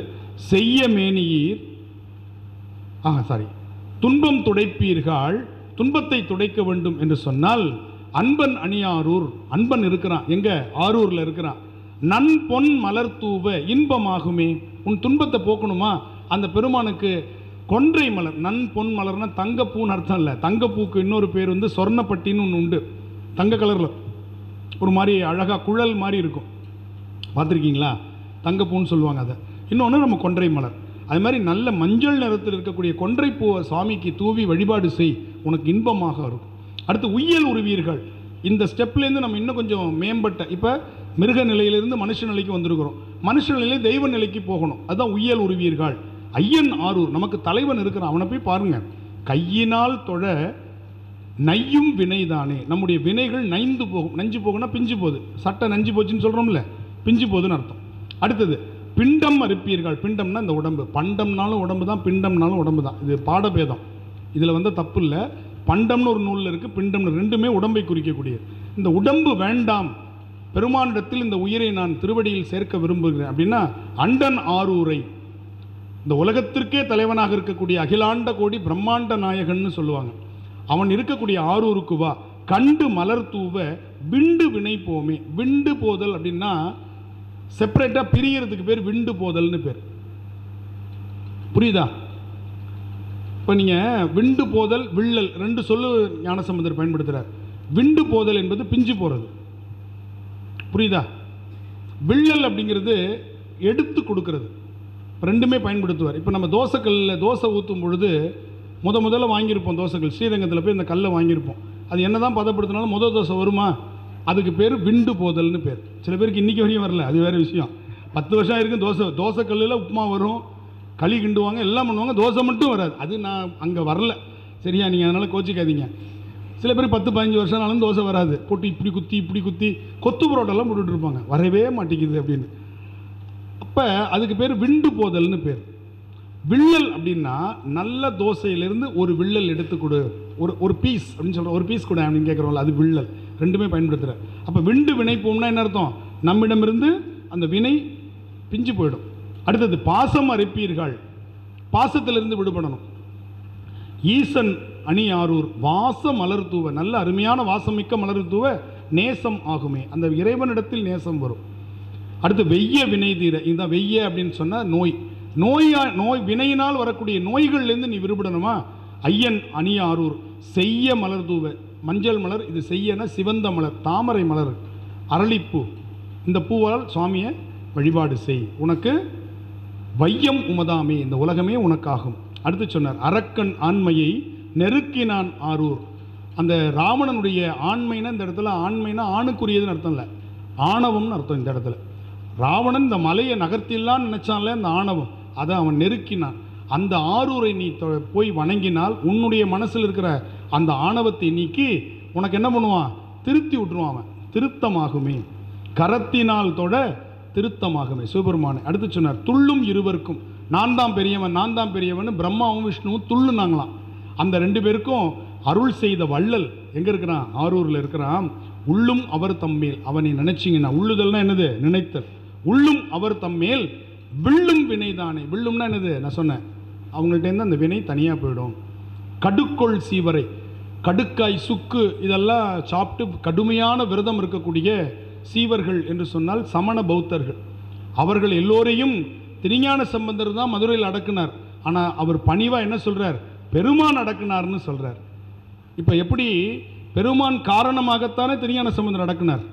செய்ய மேனியீர் துன்பம் துடைப்பீர்கள், துன்பத்தை துடைக்க வேண்டும் என்று சொன்னால் அன்பன் அணியாரூர், அன்பன் இருக்கிறான் எங்க? ஆரூரில் இருக்கிறான். நன் பொன் மலர் தூவ இன்பமாகுமே. உன் துன்பத்தை போக்கணுமா? அந்த பெருமானுக்கு கொன்றை மலர், நன் பொன் மலர்னா தங்கப்பூன்னு அர்த்தம் இல்லை. தங்கப்பூக்கு இன்னொரு பேர் வந்து சொர்ணப்பட்டின்னு ஒன்று உண்டு. தங்க கலரில் ஒரு மாதிரி அழகாக குழல் மாதிரி இருக்கும், பார்த்துருக்கீங்களா? தங்கப்பூன்னு சொல்லுவாங்க அதை. இன்னொன்று நம்ம கொன்றை மலர். அது மாதிரி நல்ல மஞ்சள் நிறத்தில் இருக்கக்கூடிய கொன்றை பூவை சுவாமிக்கு தூவி வழிபாடு செய், உனக்கு இன்பமாக இருக்கும். அடுத்து உய்யல் உருவீர்கள். இந்த ஸ்டெப்லேருந்து நம்ம இன்னும் கொஞ்சம் மேம்பட்ட, இப்போ மிருக நிலையிலிருந்து மனுஷ நிலைக்கு வந்திருக்கிறோம். மனுஷ நிலையிலே தெய்வ நிலைக்கு போகணும். அதுதான் உய்யல் உருவீர்கள். ஐயன் ஆரூர், நமக்கு தலைவன் இருக்கிறான், அவனை போய் பாருங்க. கையினால் தொழ நையும் வினைதானே. நம்முடைய வினைகள் நைந்து போகும். நஞ்சு போகும்னா பிஞ்சு போகுது. சட்டை நஞ்சு போச்சுன்னு சொல்கிறோம்ல, பிஞ்சு போகுதுன்னு அர்த்தம். அடுத்தது பிண்டம் அறுப்பீர்கள். பிண்டம்னா இந்த உடம்பு. பண்டம்னாலும் உடம்பு தான், பிண்டம்னாலும் உடம்பு தான். இது பாடபேதம், இதில் வந்து தப்பு இல்லை. பண்டம்னு ஒரு நூலில் இருக்குது, பிண்டம்னு, ரெண்டுமே உடம்பை குறிக்கக்கூடியது. இந்த உடம்பு வேண்டாம், பெருமானிடத்தில் இந்த உயிரை நான் திருவடியில் சேர்க்க விரும்புகிறேன் அப்படின்னா அண்டன் ஆரூரை, இந்த உலகத்திற்கே தலைவனாக இருக்கக்கூடிய அகிலாண்ட கோடி பிரம்மாண்ட நாயகன்னு சொல்லுவாங்க, அவன் இருக்கக்கூடிய ஆரூருக்கு வா. கண்டு மலர் தூவ விண்டு வினை போமே. விண்டு போதல் அப்படின்னா செப்பரேட்டாக பிரியறதுக்கு பேர் விண்டு போதல்னு பேர். புரியுதா? இப்போ நீங்கள் விண்டு போதல், விள்ளல் ரெண்டு சொல்லு ஞானசம்பந்தர் பயன்படுத்துகிறார். விண்டு போதல் என்பது பிஞ்சு போகிறது, புரியுதா? விள்ளல் அப்படிங்கிறது எடுத்து கொடுக்கறது. ரெண்டுமே பயன்படுத்துவார். இப்போ நம்ம தோசைக்கல்லில் தோசை ஊற்றும் பொழுது முதல்ல வாங்கியிருப்போம் தோசைக்கல், ஸ்ரீரங்கத்தில் போய் இந்த கல்லை வாங்கியிருப்போம். அது என்ன தான் பதப்படுத்தினாலும் தோசை வருமா? அதுக்கு பேர் விண்டு போதல்னு பேர். சில பேருக்கு இன்றைக்கி வரையும் வரல, அது வேறு விஷயம். 10 வருஷம் இருக்கும் தோசைக்கல்லில் உப்புமா வரும், களி கிண்டுவாங்க, எல்லாம் பண்ணுவாங்க, தோசை மட்டும் வராது. அது நான் அங்கே வரல, சரியா? நீங்கள் அதனால் கோச்சிக்காதீங்க. சில பேர் 10-15 வருஷம்னாலும் தோசை வராது, போட்டு இப்படி குத்தி கொத்து புரோட்டெல்லாம் போட்டுட்டு இருப்பாங்க, வரவே மாட்டேங்குது அப்படின்னு. அப்போ அதுக்கு பேர் விண்டு போதல்னு பேர். விள்ளல் அப்படின்னா நல்ல தோசையிலிருந்து ஒரு விள்ளல் எடுத்து கொடு, ஒரு பீஸ் அப்படின்னு சொல்கிற, ஒரு பீஸ் கொடு அப்படின்னு கேட்குறோம்ல, அது விள்ளல். ரெண்டுமே பயன்படுத்துகிற. அப்போ விண்டு வினை போம்னா என்ன அர்த்தம்? நம்மிடமிருந்து அந்த வினை பிஞ்சு போயிடும். அடுத்தது பாசம் அறுப்பீர்கள், பாசத்திலிருந்து விடுபடணும். ஈசன் அணி ஆரூர் வாச மலர் தூவ, நல்ல அருமையான வாசமிக்க மலர் தூவ நேசம் ஆகுமே. அந்த இறைவனிடத்தில் நேசம் வரும். அடுத்து வெய்ய வினை தீர. இதுதான் வெய்ய அப்படின்னு சொன்னால் நோய் வினையினால் வரக்கூடிய நோய்கள்லேருந்து நீ விடுபடணுமா? ஐயன் அணி ஆரூர் செய்ய மலர் தூவ, மஞ்சள் மலர், இது செய்யனா சிவந்த மலர், தாமரை மலர், அரளிப்பூ, இந்த பூவால் சுவாமியை வழிபாடு செய், உனக்கு வையம் உமதாமே, இந்த உலகமே உனக்காகும். அடுத்து சொன்னார் அரக்கன் ஆண்மையை நெருக்கினான் ஆரூர். அந்த ராவணனுடைய ஆண்மைனா இந்த இடத்துல ஆண்மைனா ஆணுக்குரியதுன்னு அர்த்தம் இல்லை, ஆணவம்னு அர்த்தம். இந்த இடத்துல ராவணன் இந்த மலையை நகர்த்திடலான்னு நினைச்சான்ல, அந்த ஆணவம், அதை அவன் நெருக்கினான். அந்த ஆரூரை நீ போய் வணங்கினால் உன்னுடைய மனசில் இருக்கிற அந்த ஆணவத்தை நீக்கி உனக்கு என்ன பண்ணுவான்? திருத்தி விட்டுருவான். அவன் திருத்தமாகுமே, கரத்தினால் தொட திருத்தமாகுமே சிவபெருமானை. அடுத்து சொன்னார் துள்ளும் இருவருக்கும், நான் தான் பெரியவன் பிரம்மாவும் விஷ்ணுவும் துள்ளுனாங்களாம். அந்த 2 பேருக்கும் அருள் செய்த வள்ளல் எங்கே இருக்கிறான்? ஆரூரில் இருக்கிறான். உள்ளும் அவர் தம்மேல், அவனை நினைச்சிங்கன்னா, உள்ளுதல்னா என்னது? நினைத்தல். உள்ளும் அவர் தம்மேல் வில்லும் வினைதானே. வில்லும்னா என்னது? நான் சொன்னேன், அவங்கள்ட்டேருந்து அந்த வினை தனியாக போயிடும். கடுக்கொள் சீவரை, கடுக்காய் சுக்கு இதெல்லாம் சாப்பிட்டு கடுமையான விரதம் இருக்கக்கூடிய சீவர்கள் என்று சொன்னால் சமண பௌத்தர்கள். அவர்கள் எல்லோரையும் திருஞான சம்பந்தர் தான் மதுரையில் அடக்குனார். ஆனால் அவர் பணிவாக என்ன சொல்கிறார்? பெருமான் அடக்குனார்னு சொல்கிறார். இப்போ எப்படி பெருமான் காரணமாகத்தானே திருஞான சம்பந்தர் அடக்குனார்,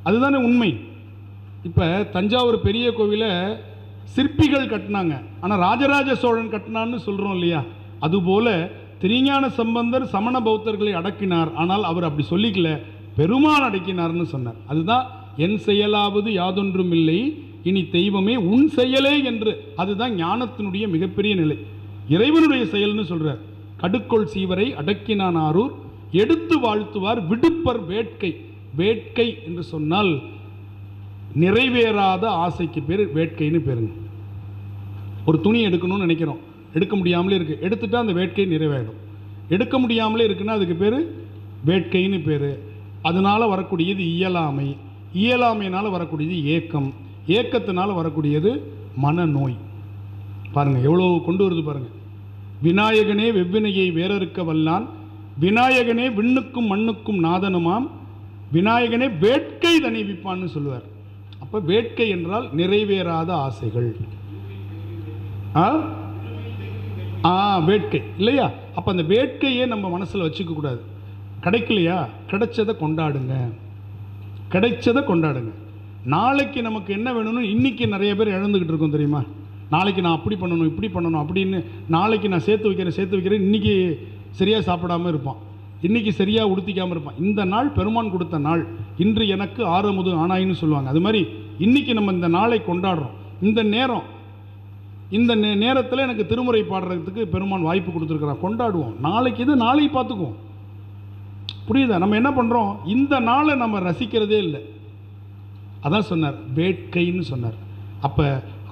அதுதானே உண்மை. இப்போ தஞ்சாவூர் பெரிய கோவிலை சிற்பிகள் கட்டினாங்க, ஆனால் ராஜராஜ சோழன் கட்டினான்னு சொல்கிறோம் இல்லையா? அதுபோல் திருஞான சம்பந்தர் சமண பௌத்தர்களை அடக்கினார், ஆனால் அவர் அப்படி சொல்லிக்கல, பெருமான் அடக்கினார்னு சொன்னார். அதுதான் என் செயலாவது யாதொன்றும் இல்லை இனி தெய்வமே உன் செயலே என்று. அதுதான் ஞானத்தினுடைய மிகப்பெரிய நிலை. இறைவனுடைய செயல்னு சொல்றார். கடுக்கொள் சீவரை அடக்கினான் ஆரூர் எடுத்து வாழ்த்துவார் விடுப்பர் வேட்கை. வேட்கை என்று சொன்னால் நிறைவேறாத ஆசைக்கு பேர் வேட்கைன்னு பேருங்க. ஒரு துணி எடுக்கணும்னு நினைக்கிறோம், எடுக்க முடியாமலே இருக்கு, எடுத்துட்டா அந்த வேட்கை நிறைவேறும். எடுக்க முடியாமலே இருக்குன்னா அதுக்கு பேர் வேட்கைன்னு பேர். அதனால் வரக்கூடியது இயலாமை, இயலாமையினால் வரக்கூடியது ஏக்கம், ஏக்கத்தினால் வரக்கூடியது மனநோய். பாருங்கள் எவ்வளோ கொண்டு வருது பாருங்கள். விநாயகனே வெவ்வினையை வேறறுக்க வல்லான், விநாயகனே விண்ணுக்கும் மண்ணுக்கும் நாதனுமாம், விநாயகனே வேட்கை தணிவிப்பான்னு சொல்லுவார். அப்போ வேட்கை என்றால் நிறைவேறாத ஆசைகள். வேட்கை இல்லையா? அப்போ அந்த வேட்கையே நம்ம மனசில் வச்சுக்க கூடாது. கிடைக்கலையா, கிடைச்சதை கொண்டாடுங்க, கிடைச்சதை கொண்டாடுங்க. நாளைக்கு நமக்கு என்ன வேணும்னு இன்றைக்கி நிறைய பேர் இழந்துக்கிட்டு இருக்கோம் தெரியுமா? நாளைக்கு நான் அப்படி பண்ணணும் இப்படி பண்ணணும் அப்படின்னு நாளைக்கு நான் சேர்த்து வைக்கிறேன் இன்றைக்கி சரியாக சாப்பிடாமல் இருப்பான், இன்றைக்கி சரியாக உடுத்திக்காமல் இருப்பான். இந்த நாள் பெருமான் கொடுத்த நாள், இன்று எனக்கு ஆறுமுது ஆனாயின்னு சொல்லுவாங்க. அது மாதிரி இன்றைக்கி நம்ம இந்த நாளை கொண்டாடுறோம். இந்த நேரத்தில் எனக்கு திருமுறை பாடுறதுக்கு பெருமான் வாய்ப்பு கொடுத்துருக்குறான், கொண்டாடுவோம். நாளைக்கு இது நாளை பார்த்துக்குவோம். புரியுதா? நம்ம என்ன பண்ணுறோம், இந்த நாளை நம்ம ரசிக்கிறதே இல்லை. அதான் சொன்னார் வேட்கைன்னு சொன்னார். அப்போ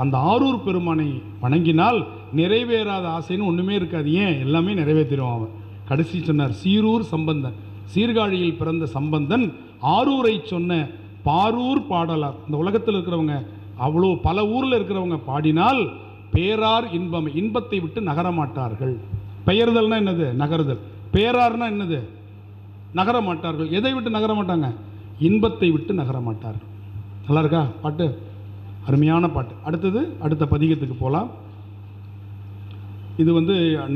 அந்த ஆரூர் பெருமானை வணங்கினால் நிறைவேறாத ஆசைன்னு ஒன்றுமே இருக்காது. ஏன்? எல்லாமே நிறைவேற்றிடுவான் அவன். கடைசி சொன்னார் சீரூர் சம்பந்தன், சீர்காழியில் பிறந்த சம்பந்தன் ஆரூரை சொன்ன பாரூர் பாடலார். இந்த உலகத்தில் இருக்கிறவங்க அவ்வளோ பல ஊரில் இருக்கிறவங்க பாடினால் பேரார் இன்பம், இன்பத்தை விட்டு நகரமாட்டார்கள். பெயர்தல்னா என்னது? நகருதல். பேரார்னா என்னது? நகர மாட்டார்கள். எதை விட்டு நகர மாட்டாங்க? இன்பத்தை விட்டு நகர மாட்டார்கள். நல்லா இருக்கா பாட்டு? அருமையான பாட்டு. அடுத்த பதிகத்துக்கு போகலாம். இது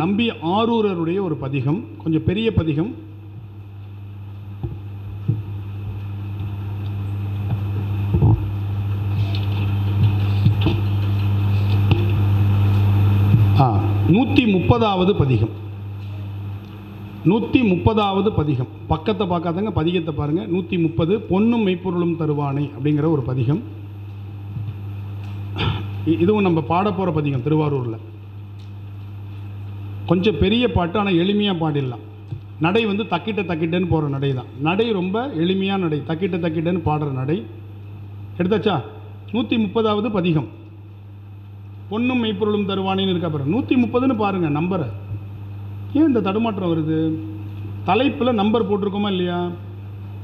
நம்பி ஆரூரருடைய ஒரு பதிகம், கொஞ்சம் பெரிய பதிகம். ஆ 130வது பதிகம். 130வது பதிகம். பக்கத்தை பார்க்காதங்க, பதிகத்தை பாருங்கள். 130 பொன்னும் மெய்ப்பொருளும் தருவானை அப்படிங்கிற ஒரு பதிகம். இதுவும் நம்ம பாட போகிற பதிகம் திருவாரூரில். கொஞ்சம் பெரிய பாட்டு, ஆனால் எளிமையாக பாடிடலாம். நடை தக்கிட்டன்னு போகிற நடை தான். நடை ரொம்ப எளிமையான நடை, தக்கிட்டன்னு பாடுற நடை. எடுத்தாச்சா? 130வது பதிகம். பொன்னும் மெய்ப்பொருளும் தருவானின்னு இருக்கா பாருங்க. 130ன்னு பாருங்கள் நம்பரை. ஏன் இந்த தடுமாற்றம் வருது? தலைப்பில் நம்பர் போட்டிருக்கோமா இல்லையா?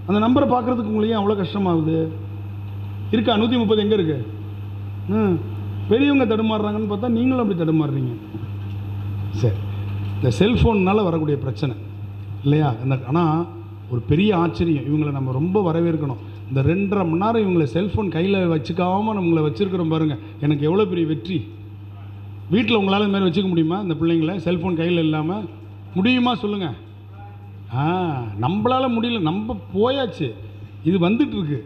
அந்த நம்பரை பார்க்குறதுக்கு உங்களுக்கு ஏன் அவ்வளோ கஷ்டமாகுது? இருக்கா? 130 எங்கே இருக்கு? பெரியவங்க தடுமாறுறாங்கன்னு பார்த்தா நீங்களும் அப்படி தடுமாறுறீங்க. சரி, இந்த செல்ஃபோன்னால் வரக்கூடிய பிரச்சனை இல்லையா? ஆனால் ஒரு பெரிய ஆச்சரியம், இவங்களை நம்ம ரொம்ப வரவேற்கணும். இந்த 2.5 மணி நேரம் இவங்களை செல்ஃபோன் கையில் வச்சுக்காமல் நம்மளை வச்சுருக்கிறோம் பாருங்கள். எனக்கு எவ்வளோ பெரிய வெற்றி. வீட்டில் உங்களால் இந்த மாதிரி வச்சுக்க முடியுமா? இந்த பிள்ளைங்களை செல்ஃபோன் கையில் இல்லாமல் முடியுமா சொல்லுங்கள்? நம்மளால் முடியல, நம்ம போயாச்சு, இது வந்துட்டுருக்கு.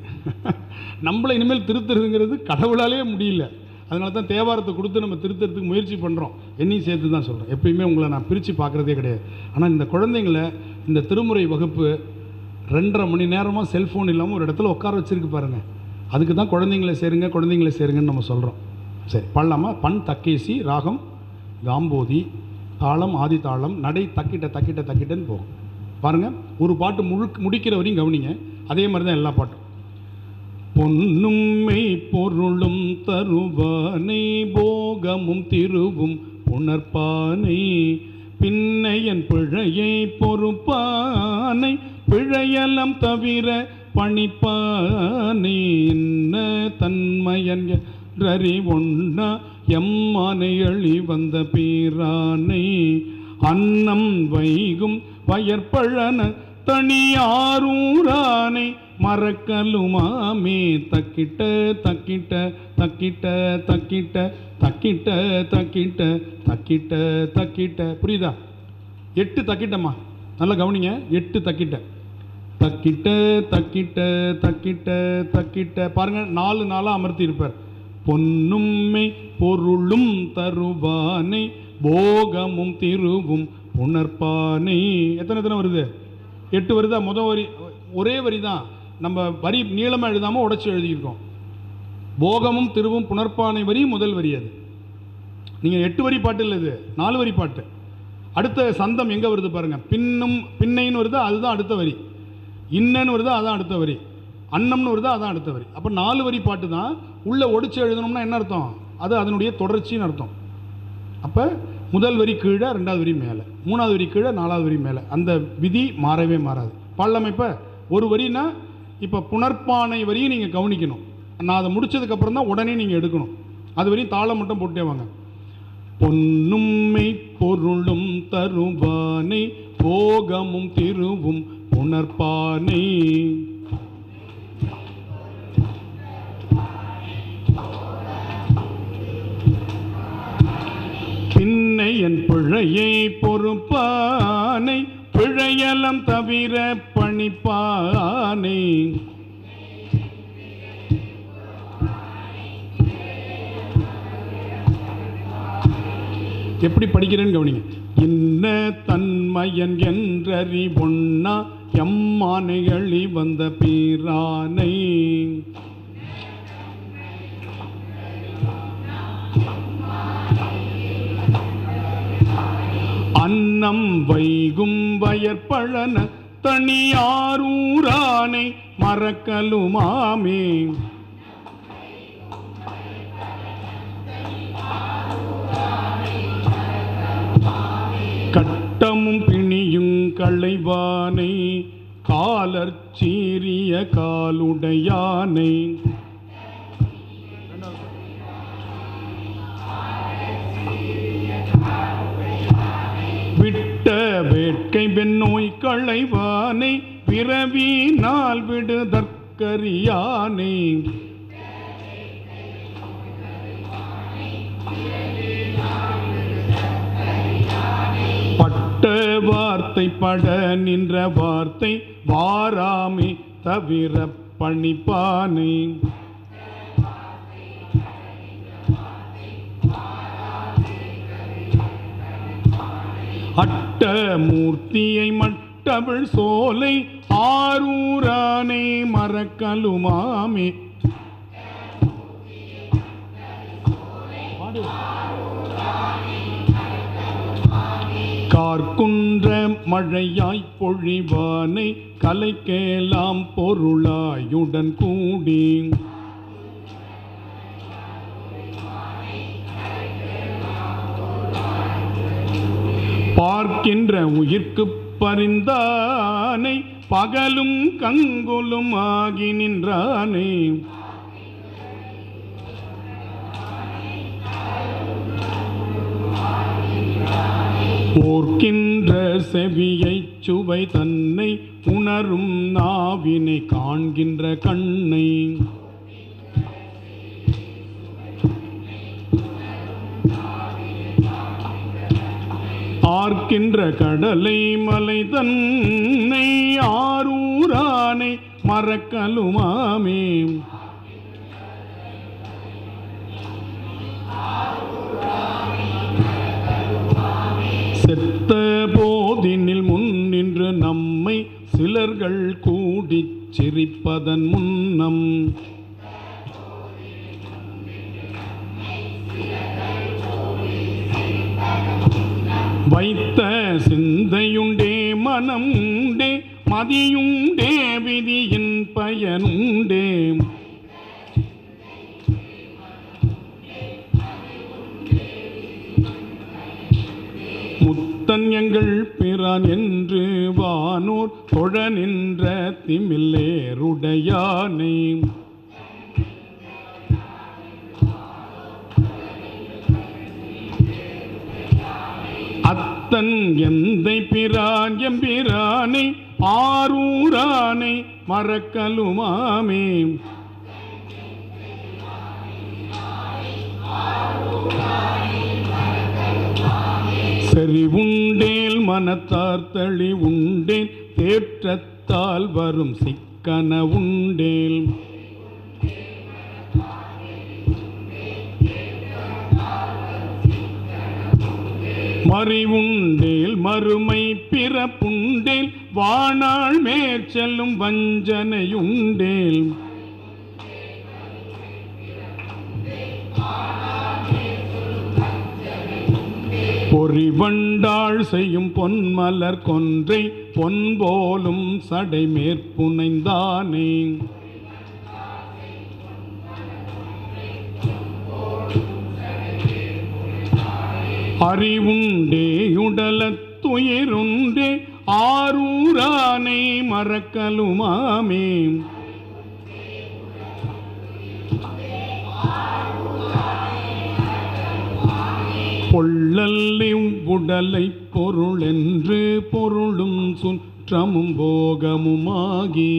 நம்மளை இனிமேல் திருத்துறதுங்கிறது கடவுளாலே முடியல. அதனால தான் தேவாரத்தை கொடுத்து நம்ம திருத்துறதுக்கு முயற்சி பண்ணுறோம். என்னையும் சேர்த்து தான் சொல்கிறேன். எப்பயுமே உங்களை நான் பிரித்து பார்க்குறதே கிடையாது. ஆனால் இந்த குழந்தைங்களை இந்த திருமுறை வகுப்பு 2.5 மணி நேரமாக செல்ஃபோன் இல்லாமல் ஒரு இடத்துல உட்கார வச்சுருக்கு பாருங்கள். அதுக்கு தான் குழந்தைங்களை சேருங்கன்னு நம்ம சொல்கிறோம். சரி, பாடலாமா? பண் தக்கேசி, ராகம் காம்போதி, தாளம் ஆதி தாளம், நடை தக்கிட்டன்னு போகும். பாருங்கள், ஒரு பாட்டு முடிக்கிற வரையும் கவனிங்க. அதே மாதிரி தான் எல்லா பாட்டும். பொன்னும் மெய்ப்பொருளும் தருவானை, போகமும் திருவும் புணர்ப்பானை, பின்னையன் பிழையை பொறுப்பானை, பிழையலம் தவிர பணிப்பானை, என்ன தன்மையன் ஒன்னா எம்மானை எழி வந்த பீரானை, அன்னம் வைகும் வயற்பழன தனியாரூரானை, மறக்கலுமாமே தக்கிட்ட. புரியுதா? 8 தக்கிட்டம்மா, நல்லா கவனிங்க. 8 தக்கிட்ட. பாருங்க, 4 நாளாக அமர்த்தி இருப்பார். பொன்னும்மை பொருளும் தருவானை, போகமும் திருவும் புணர்ப்பானை. எத்தனை வருது? 8 வருதா? முதல் வரி ஒரே வரி தான். நம்ம வரி நீளமாக எழுதாமல் உடைச்சி எழுதியிருக்கோம். போகமும் திருவும் புணர்ப்பானை வரி முதல் வரி. அது நீங்கள் 8 வரி பாட்டு இல்லை, இது 4 வரி பாட்டு. அடுத்த சந்தம் எங்கே வருது பாருங்கள். பின்னும் பின்னைன்னு வருது, அதுதான் அடுத்த வரி. இன்னன்னு வருது, அதான் அடுத்த வரி. அன்னம்னு வருது, அதான் அடுத்த வரி. அப்போ 4 வரி பாட்டு தான். உள்ளே ஒடிச்சு எழுதணும்னா என்ன அர்த்தம்? அது அதனுடைய தொடர்ச்சின்னு அர்த்தம். அப்போ முதல் வரி கீழே, 2வது வரி மேலே, 3வது வரி கீழே, 4வது வரி மேலே. அந்த விதி மாறவே மாறாது. பாடலாம். இப்போ ஒரு வரினா, இப்போ புனர்ப்பானை வரியும் நீங்கள் கவனிக்கணும். நான் அதை முடித்ததுக்கப்புறம் தான் உடனே நீங்கள் எடுக்கணும். அது வரையும் தாளம் மட்டும் போட்டே வாங்க. பொன்னும்மை பொருளும் தருபானை போகமும் திருவும் புனர்ப்பானை பின்னை என் பிழையை பொறுப்பானை பிழையலம் தவிர பணிப்பானை. எப்படி படிக்கிறேன்னு கவனிங்க. இன்ன தன்மையன் என்றறி பொன்னா எம்மானைகளி வந்த பீரானை. அன்னம் வைகும் வயற்பழன தனியாரூரானை மறக்கலுமாமே. கட்டமும் பிணியும் களைவானை காலர் சீரிய காலுடையானை. விட்ட வேட்கை வெண்ணோய் களைவானை பிறவி நாள் விடுதற்கரியானை. பட்ட வார்த்தை பட நின்ற வார்த்தை வாராமே தவிர பணிப்பானை. அட்ட மூர்த்தியை மட்டவிழ் சோலை ஆரூரானை மறக்கலுமாமே. கார்குன்ற மழையாய் பொழிவானை கலைக்கேலாம் பொருளாயுடன் கூடி. பார்க்கின்ற உயிர்க்கு பரிந்தானை பகலும் கங்குலும் ஆகி நின்றானே. போர்க்கின்ற செவியை சுவை தன்னை உணரும் நாவினை காண்கின்ற கண்ணை. ஆர்க்கின்ற கடலை மலை தன்னை ஆரூரானை மறக்கலுமாமே. செத்த போதினில் முன்னின்று நம்மை சிலர்கள் கூடிச் சிரிப்பதன் முன்னம். வைத்த சிந்தையுண்டே மனம் உண்டே மதியுண்டே விதியின் பயனுண்டே. முத்தன் எங்கள் பிரான் என்று வானோர் தொழ நின்ற திமில்லேருடையானை. அத்தன் எந்தை பிரான் எம்பிரானை ஆரூரானை மறக்கலுமாமே. செறிவுண்டேல் மனத்தார் தளி உண்டேன் தேற்றத்தால் வரும் சிக்கன உண்டேல். மறிவுண்டேல் மறுமை பிறப்புண்டேல் வாணாள் மேற்செல்லும் வஞ்சனையுண்டேல். பொறிவண்டாள் செய்யும் பொன்மலர் கொன்றை பொன் போலும் சடை மேற்புனைந்தானே. அறிவுண்டே உடலத்துயிருண்டே ஆரூரானை மறக்கலுமாமே. பொள்ளல்லி உடலை பொருளென்று பொருளும் சுற்றமும் போகமுமாகி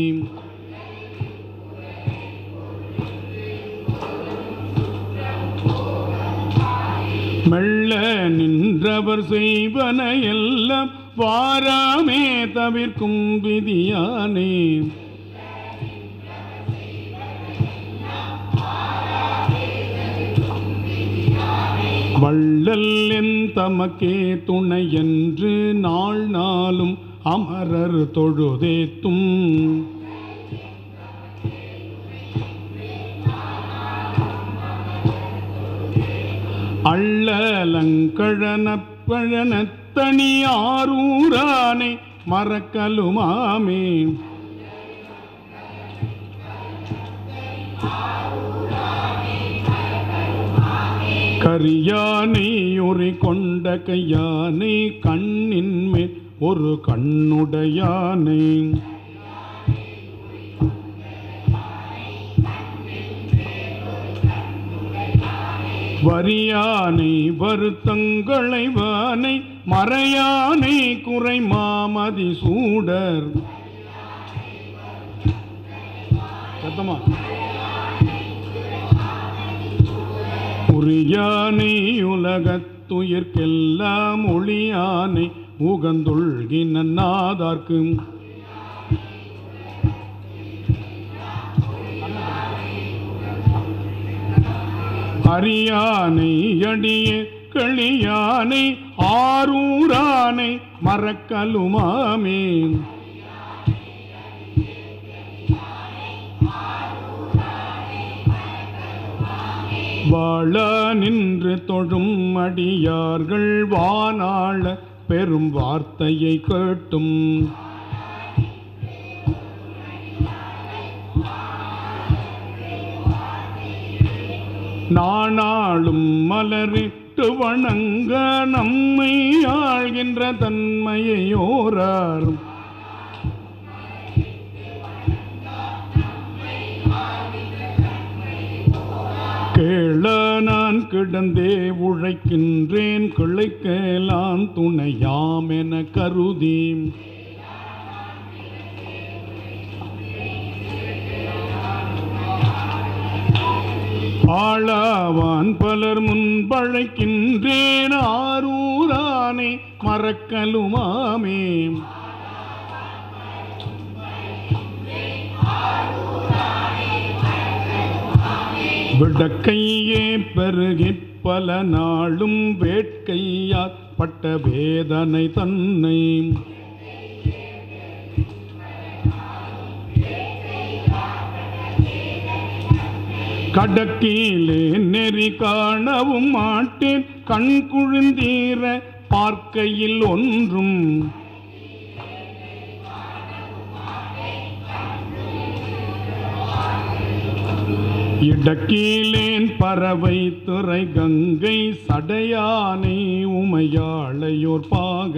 மெல்ல நின்றவர் செய்வன எல்லாம் வாராமே தவிர்க்கும் விதியானே. வள்ளல் என் தமக்கே துணை என்று நாள் நாளும் அமரர் தொழுதேத்தும் அள்ளலங்கழனப்பழனத்தனி ஆரூரானை மறக்கலுமாமே. கரியானை ஒரு கொண்ட கையானை கண்ணின் மேல் ஒரு கண்ணுடையானை. வரியானை வருத்தங்களை வானை மறையானை குறை மாமதி சூடர். சத்தமா உரியானை உலகத்துயிர்க்கெல்லாம் ஒளியானை உகந்துள்கின நாதார்க்கு. அரியானை அடிய களியானை ஆரூரானை மறக்கலுமாமே. வாழ நின்று தொழும் அடியார்கள் வானாள பெரும் வார்த்தையை கேட்டும் நானாளும் மலரிட்டு வணங்க நம்மை ஆழ்கின்ற தன்மையோரார். கேள நான் கிடந்தே உழைக்கின்றேன் கிளைக்கேலான் துணையாம் என கருதி ஆளாவான் பலர் முன்பழைக்கின்றேன் ஆரூரானை மறக்கலுமாமே. விடக்கையே பெருகி பல நாளும் வேட்கையால் பட்ட வேதனை தன்னை கடக்கிலே நெறி காணவும் மாட்டேன் கண் குழுந்தீர பார்க்கையில் ஒன்றும் இடக்கீலேன் பறவை துறை கங்கை சடையானை உமையாளையோர் பாக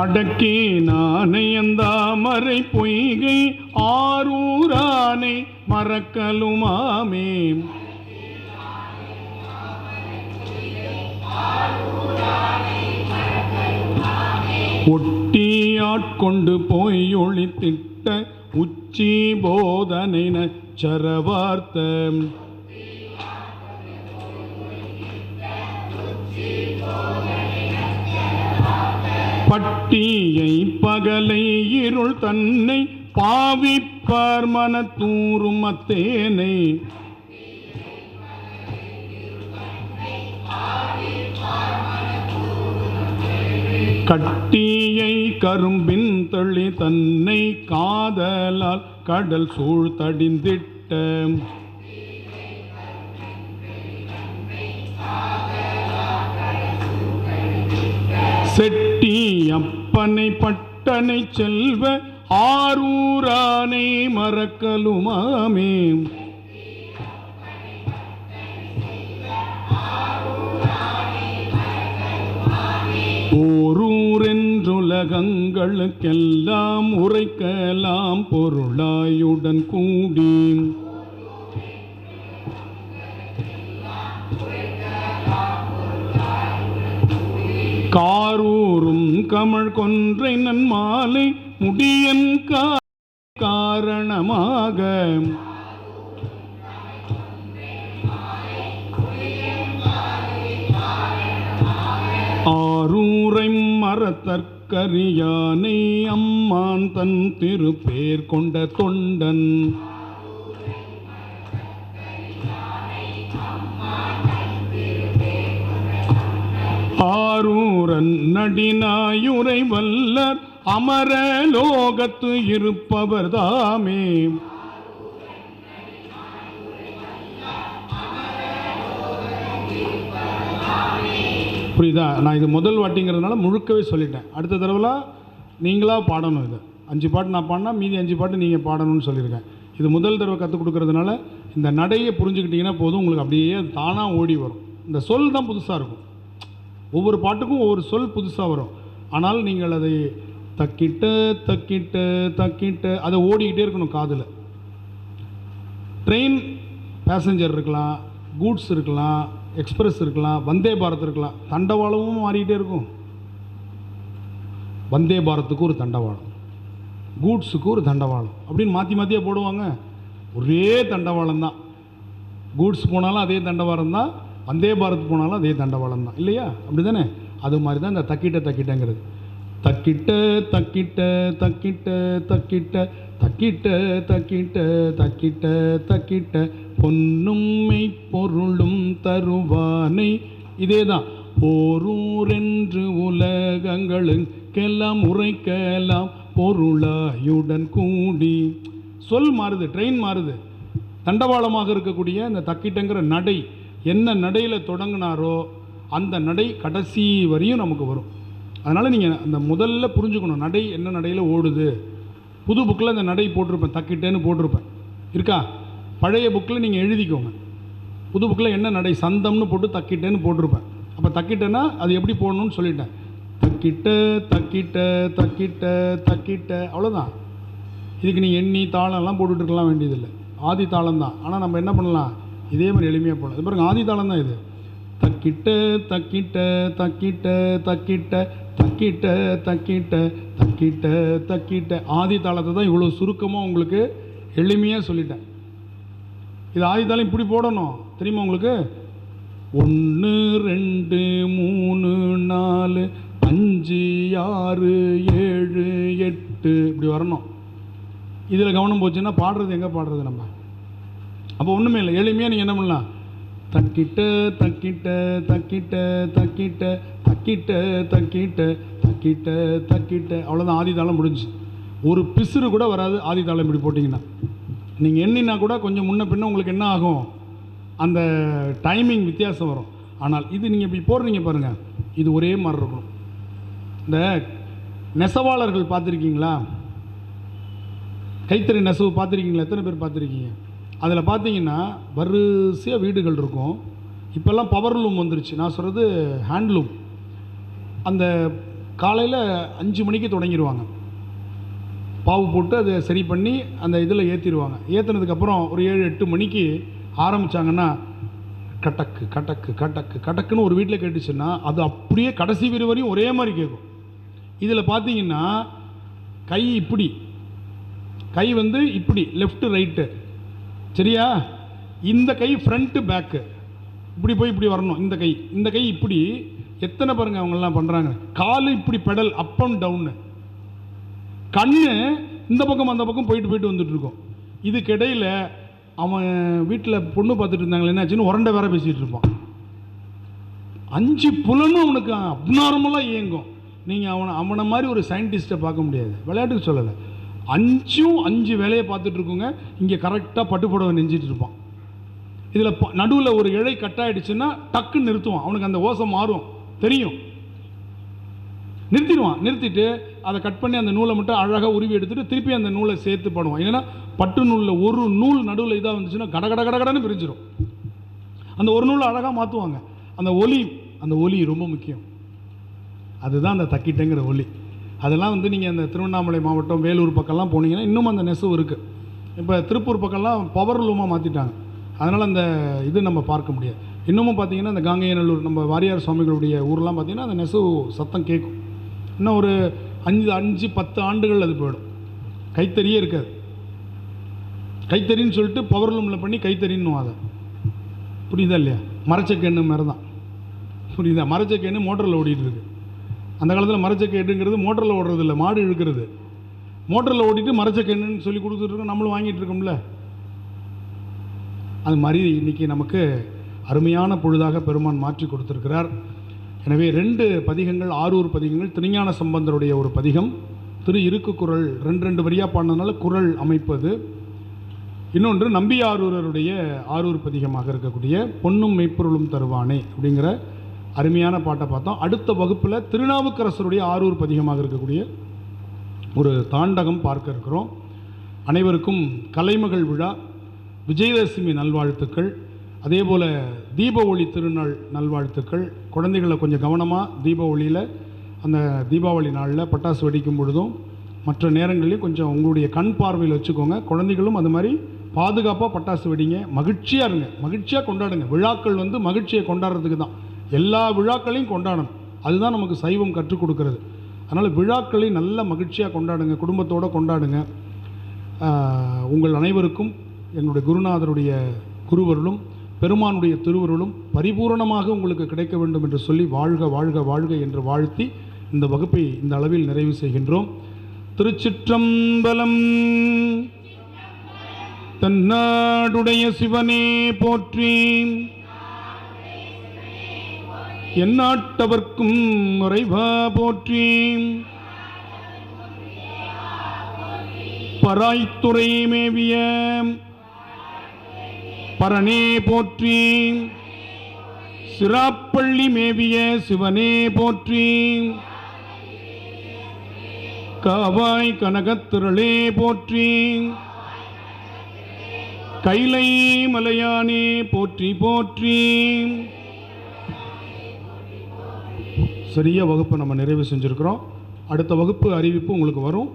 அடக்கி நானையந்தாமரை பொய்கை ஆரூரானை மறக்கலுமாமே. ஒட்டியாட்கொண்டு போய் ஒளித்திட்ட உச்சி போதனை நச்சரவார்த்த பட்டியை பகலை இருள் தன்னை பாவிப்பார் மனத்தூரும் அத்தேனை கட்டியை கரும்பின் தொழி தன்னை காதலால் கடல் சூழ்த்தடிந்திட்ட செட்டி அப்பனை பட்டனை செல்வ ஆரூரானை மறக்கலுமாமே. ஓரூரென்றுலகங்களுக்கெல்லாம் உரைக்கலாம் பொருளாயுடன் கூடி. காரூரும் கமழ் கொன்றை நன்மாலை முடியன் காரணமாக. ஆரூரை மரத்தற்கரியானை அம்மான் தன் திருப்பேர் கொண்ட தொண்டன். ஆரூரன் நடினாயுரை வல்லர் அமர லோகத்து இருப்பவர் தாமே. புரியுதா? நான் இது முதல் வாட்டிங்கிறதுனால முழுக்கவே சொல்லிட்டேன். அடுத்த தடவை நீங்களாக பாடணும். இது 5 பாட்டு நான் பாடினா மீதி 5 பாட்டு நீங்கள் பாடணும்னு சொல்லியிருக்கேன். இது முதல் தடவை கற்றுக் கொடுக்கறதுனால இந்த நடையை புரிஞ்சுக்கிட்டிங்கன்னா போதும், உங்களுக்கு அப்படியே அது தானாக ஓடி வரும். இந்த சொல் தான் புதுசாக இருக்கும். ஒவ்வொரு பாட்டுக்கும் ஒவ்வொரு சொல் புதுசாக வரும். ஆனால் நீங்கள் அதை தக்கிட்ட தக்கிட்ட தக்கிட்ட அதை ஓடிக்கிட்டே இருக்கணும் காதில். ட்ரெயின் பேசஞ்சர் இருக்கலாம், கூட்ஸ் இருக்கலாம், எக்ஸ்பிரஸ் இருக்கலாம், வந்தே பாரத் இருக்கலாம். தண்டவாளமும் மாறிக்கிட்டே இருக்கும். வந்தே பாரத்துக்கு ஒரு தண்டவாளம், கூட்ஸுக்கு ஒரு தண்டவாளம் அப்படின்னு மாற்றி மாற்றியாக போடுவாங்க. ஒரே தண்டவாளம் தான். கூட்ஸ் போனாலும் அதே தண்டவாளம் தான், வந்தே பாரத் போனாலும் அதே தண்டவாளம் தான், இல்லையா? அப்படி தானே? அது மாதிரி தான் இந்த தக்கிட்ட தக்கிட்டங்கிறது. தக்கிட்ட தக்கிட்ட தக்கிட்ட தக்கிட்ட தக்கிட்ட தக்கிட்ட தக்கிட்ட தக்கிட்ட பொன்னும் மெய்ப்பொருளும் தருவானை. இதே தான். ஓரூரென்று உலகங்களுக்கெல்லாம் உரைக்கலாம் பொருளாயுடன் கூடி. சொல் மாறுது, ட்ரெயின் மாறுது. தண்டவாளமாக இருக்கக்கூடிய இந்த தக்கிட்டங்கிற நடை என்ன நடையில் தொடங்கினாரோ அந்த நடை கடைசி வரையும் நமக்கு வரும். அதனால் நீங்கள் அந்த முதல்ல புரிஞ்சுக்கணும், நடை என்ன நடையில் ஓடுது. புது புக்கில் அந்த நடை போட்டிருப்பேன், தக்கிட்டேன்னு போட்டிருப்பேன், இருக்கா? பழைய புக்கில் நீங்கள் எழுதிக்கோங்க. புது புக்கில் என்ன நடை, சந்தம்னு போட்டு தக்கிட்டேன்னு போட்டிருப்பேன். அப்போ தக்கிட்டேன்னா அது எப்படி போடணும்னு சொல்லிட்டேன். தக்கிட்ட தக்கிட்ட தக்கிட்ட தக்கிட்ட, அவ்வளோதான். இதுக்கு நீங்கள் எண்ணி தாளம்லாம் போட்டுட்ருக்கலாம் வேண்டியதில்லை. ஆதி தாளம் தான். ஆனால் நம்ம என்ன பண்ணலாம், இதே மாதிரி எளிமையாக போகலாம். இது பாருங்கள், ஆதி தாளம் தான் இது. தக்கிட்ட தக்கிட்ட தக்கிட்ட தக்கிட்ட தக்கிட்ட தக்கிட்ட தக்கிட்ட தக்கிட்ட. ஆதி தாளத்தை தான் இவ்வளோ சுருக்கமாக உங்களுக்கு எளிமையாக சொல்லிட்டேன். இது ஆதி தாளம் இப்படி போடணும், தெரியுமா உங்களுக்கு? 1 2 3 4 5 6 7 8 இப்படி வரணும். இதில் கவனம் போச்சுன்னா பாடுறது எங்கே பாடுறது நம்ம? அப்போ ஒன்றுமே இல்லை, எளிமையாக நீங்கள் என்ன பண்ணலாம், தக்கிட்ட தக்கிட்ட தக்கிட்ட தக்கிட்ட தக்கிட்ட தக்கிட்ட தக்கிட்ட தக்கிட்ட, அவ்வளோதான். ஆதி தாளம் முடிஞ்சு. ஒரு பிசுறு கூட வராது ஆதி தாளம் இப்படி போட்டிங்கன்னா. நீங்கள் எண்ணினா கூட கொஞ்சம் முன்ன பின்ன உங்களுக்கு என்ன ஆகும், அந்த டைமிங் வித்தியாசம் வரும். ஆனால் இது நீங்கள் இப்படி போடுறீங்க பாருங்கள், இது ஒரே மாதிரி இருக்கும். இந்த நெசவாளர்கள் பார்த்துருக்கீங்களா? கைத்தறி நெசவு பார்த்துருக்கீங்களா? எத்தனை பேர் பார்த்துருக்கீங்க? அதில் பார்த்தீங்கன்னா வரிசையாக வீடுகள் இருக்கும். இப்போல்லாம் பவர்லூம் வந்துருச்சு. நான் சொல்கிறது ஹேண்ட்லூம். அந்த காலையில் 5 மணிக்கு தொடங்கிடுவாங்க. பாவு போட்டு அதை சரி பண்ணி அந்த இதில் ஏற்றிடுவாங்க. ஏற்றினதுக்கப்புறம் ஒரு 7 8 மணிக்கு ஆரம்பித்தாங்கன்னா கட்டக்கு கட்டக்கு கட்டக்கு கட்டக்குன்னு ஒரு வீட்டில் கேட்டுச்சுன்னா அது அப்படியே கடைசி வீடு வரையும் ஒரே மாதிரி கேட்கும். இதில் பார்த்தீங்கன்னா கை இப்படி, கை வந்து இப்படி, லெஃப்ட்டு ரைட்டு, சரியா? இந்த கை ஃப்ரண்ட்டு பேக்கு இப்படி போய் இப்படி வரணும். இந்த கை இப்படி. எத்தனை பாருங்கள் அவங்கெல்லாம் பண்ணுறாங்க. காலு இப்படி பெடல் அப் அண்ட் டவுனு. கண்ணு இந்த பக்கம் அந்த பக்கம் போயிட்டு வந்துட்டுருக்கோம். இதுக்கிடையில் அவன் வீட்டில் பொண்ணு பார்த்துட்டு இருந்தாங்களே, என்னாச்சுன்னு உரண்டை வேற பேசிகிட்டு இருப்பான். 5 புலனும் அவனுக்கு அப்நார்மலாக இயங்கும். நீங்கள் அவனை மாதிரி ஒரு சயின்டிஸ்ட்டை பார்க்க முடியாது. விளையாட்டுக்கு சொல்லலை. 5ம் 5 வேலையை பார்த்துட்டு இருக்குங்க. இங்கே கரெக்டாக பட்டுப்புடவை நெஞ்சிட்டு இருப்பான். இதில் நடுவில் ஒரு இழை கட்டாயிடுச்சுன்னா டக்குன்னு நிறுத்துவான். அவனுக்கு அந்த ஓசை மாறும், தெரியும், நிறுத்திடுவான். நிறுத்திட்டு அதை கட் பண்ணி அந்த நூலை மட்டும் அழகாக உருவி எடுத்துட்டு திருப்பி அந்த நூலை சேர்த்து பண்ணுவான். ஏன்னா பட்டு நூலில் ஒரு நூல் நடுவில் இதாக வந்துச்சுன்னா கடகடன்னு பிரிஞ்சிடும். அந்த ஒரு நூலை அழகாக மாற்றுவாங்க. அந்த ஒலி ரொம்ப முக்கியம். அதுதான் அந்த தக்கிட்டங்கிற ஒலி. அதெல்லாம் நீங்கள் அந்த திருவண்ணாமலை மாவட்டம் வேலூர் பக்கம்லாம் போனீங்கன்னா இன்னும் அந்த நெசவு இருக்குது. இப்போ திருப்பூர் பக்கம்லாம் பவர் லூமாக மாற்றிட்டாங்க. அதனால் அந்த இது நம்ம பார்க்க முடியாது. இன்னமும் பார்த்தீங்கன்னா இந்த காங்கேயநல்லூர் நம்ம வாரியார் சுவாமிகளுடைய ஊர்லாம் பார்த்தீங்கன்னா அந்த நெசவு சத்தம் கேட்கும். இன்னும் ஒரு 5-10 ஆண்டுகள் அது போயிடும். கைத்தறியே இருக்காது. கைத்தறின்னு சொல்லிட்டு பவர் லூமில் பண்ணி கைத்தறின்னு அதை புரியுதா இல்லையா? மரச்சக்கெண்ணு மாதிரி தான், புரியுதா? மரச்சக்கெண்ணு மோட்டரில் ஓடிட்டு இருக்கு. அந்த காலத்தில் மரச்சக்கெண்ணுங்கிறது மோட்டரில் ஓடுறது இல்லை, மாடு இழுக்கிறது. மோட்டரில் ஓடிட்டு மரச்சக்கெண்ணுன்னு சொல்லி கொடுத்துட்ருக்கோம், நம்மளும் வாங்கிட்டு இருக்கோம்ல. அது மாதிரி இன்றைக்கி நமக்கு அருமையான பொழுதாக பெருமான் மாற்றி கொடுத்துருக்கிறார். எனவே 2 பதிகங்கள், ஆரூர் பதிகங்கள். திருஞான சம்பந்தருடைய ஒரு பதிகம், திரு இருக்கு குறள் 2 வரியாக பாடினதுனால குறள் அமைப்பது. இன்னொன்று நம்பியாரூரருடைய ஆரூர் பதிகமாக இருக்கக்கூடிய பொன்னும் மெய்ப்பொருளும் தருவானே அப்படிங்கிற அருமையான பாட்டை பார்த்தோம். அடுத்த வகுப்பில் திருநாவுக்கரசருடைய ஆரூர் பதிகமாக இருக்கக்கூடிய ஒரு தாண்டகம் பார்க்க இருக்கிறோம். அனைவருக்கும் கலைமகள் விழா, விஜயதசமி நல்வாழ்த்துக்கள். அதே போல் தீப ஒளி திருநாள் நல்வாழ்த்துக்கள். குழந்தைகளை கொஞ்சம் கவனமாக தீப ஒளியில் அந்த தீபாவளி நாளில் பட்டாசு வெடிக்கும் பொழுதும் மற்ற நேரங்களையும் கொஞ்சம் உங்களுடைய கண் பார்வையில் வச்சுக்கோங்க. குழந்தைகளும் அது மாதிரி பாதுகாப்பாக பட்டாசு வெடிங்க. மகிழ்ச்சியாக இருங்க, மகிழ்ச்சியாக கொண்டாடுங்க. விழாக்கள் மகிழ்ச்சியை கொண்டாடுறதுக்கு தான். எல்லா விழாக்களையும் கொண்டாடணும். அதுதான் நமக்கு சைவம் கற்றுக் கொடுக்கறது. அதனால் விழாக்களை நல்ல மகிழ்ச்சியாக கொண்டாடுங்க, குடும்பத்தோடு கொண்டாடுங்க. உங்கள் அனைவருக்கும் எங்களுடைய குருநாதருடைய குருவருளும் பெருமானுடைய திருவருளும் பரிபூரணமாக உங்களுக்கு கிடைக்க வேண்டும் என்று சொல்லி வாழ்க வாழ்க வாழ்க என்று வாழ்த்தி இந்த வகுப்பை இந்த அளவில் நிறைவு செய்கின்றோம். திருச்சிற்றம்பலம். தன்னாடுடைய சிவனே போற்றி, எந்நாட்டவர்க்கும் இறைவா போற்றி, பராய்த்துறை மேவிய பரனே போற்றி, சிராப்பள்ளி மேவிய சிவனே போற்றி, காவாய் கனகத்திரளே போற்றி, கைலை மலையானே போற்றி போற்றி. சரியாக வகுப்பு நம்ம நிறைவு செஞ்சுருக்கிறோம். அடுத்த வகுப்பு அறிவிப்பு உங்களுக்கு வரும்.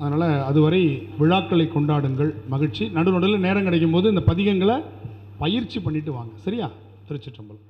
அதனால் அதுவரை விழாக்களை கொண்டாடுங்கள். மகிழ்ச்சி. நடுநடுவில் நேரம் கிடைக்கும் போது இந்த பதிகங்களை பயிற்சி பண்ணிட்டு வாங்க. சரியா? திருச்சிற்றம்பலம்.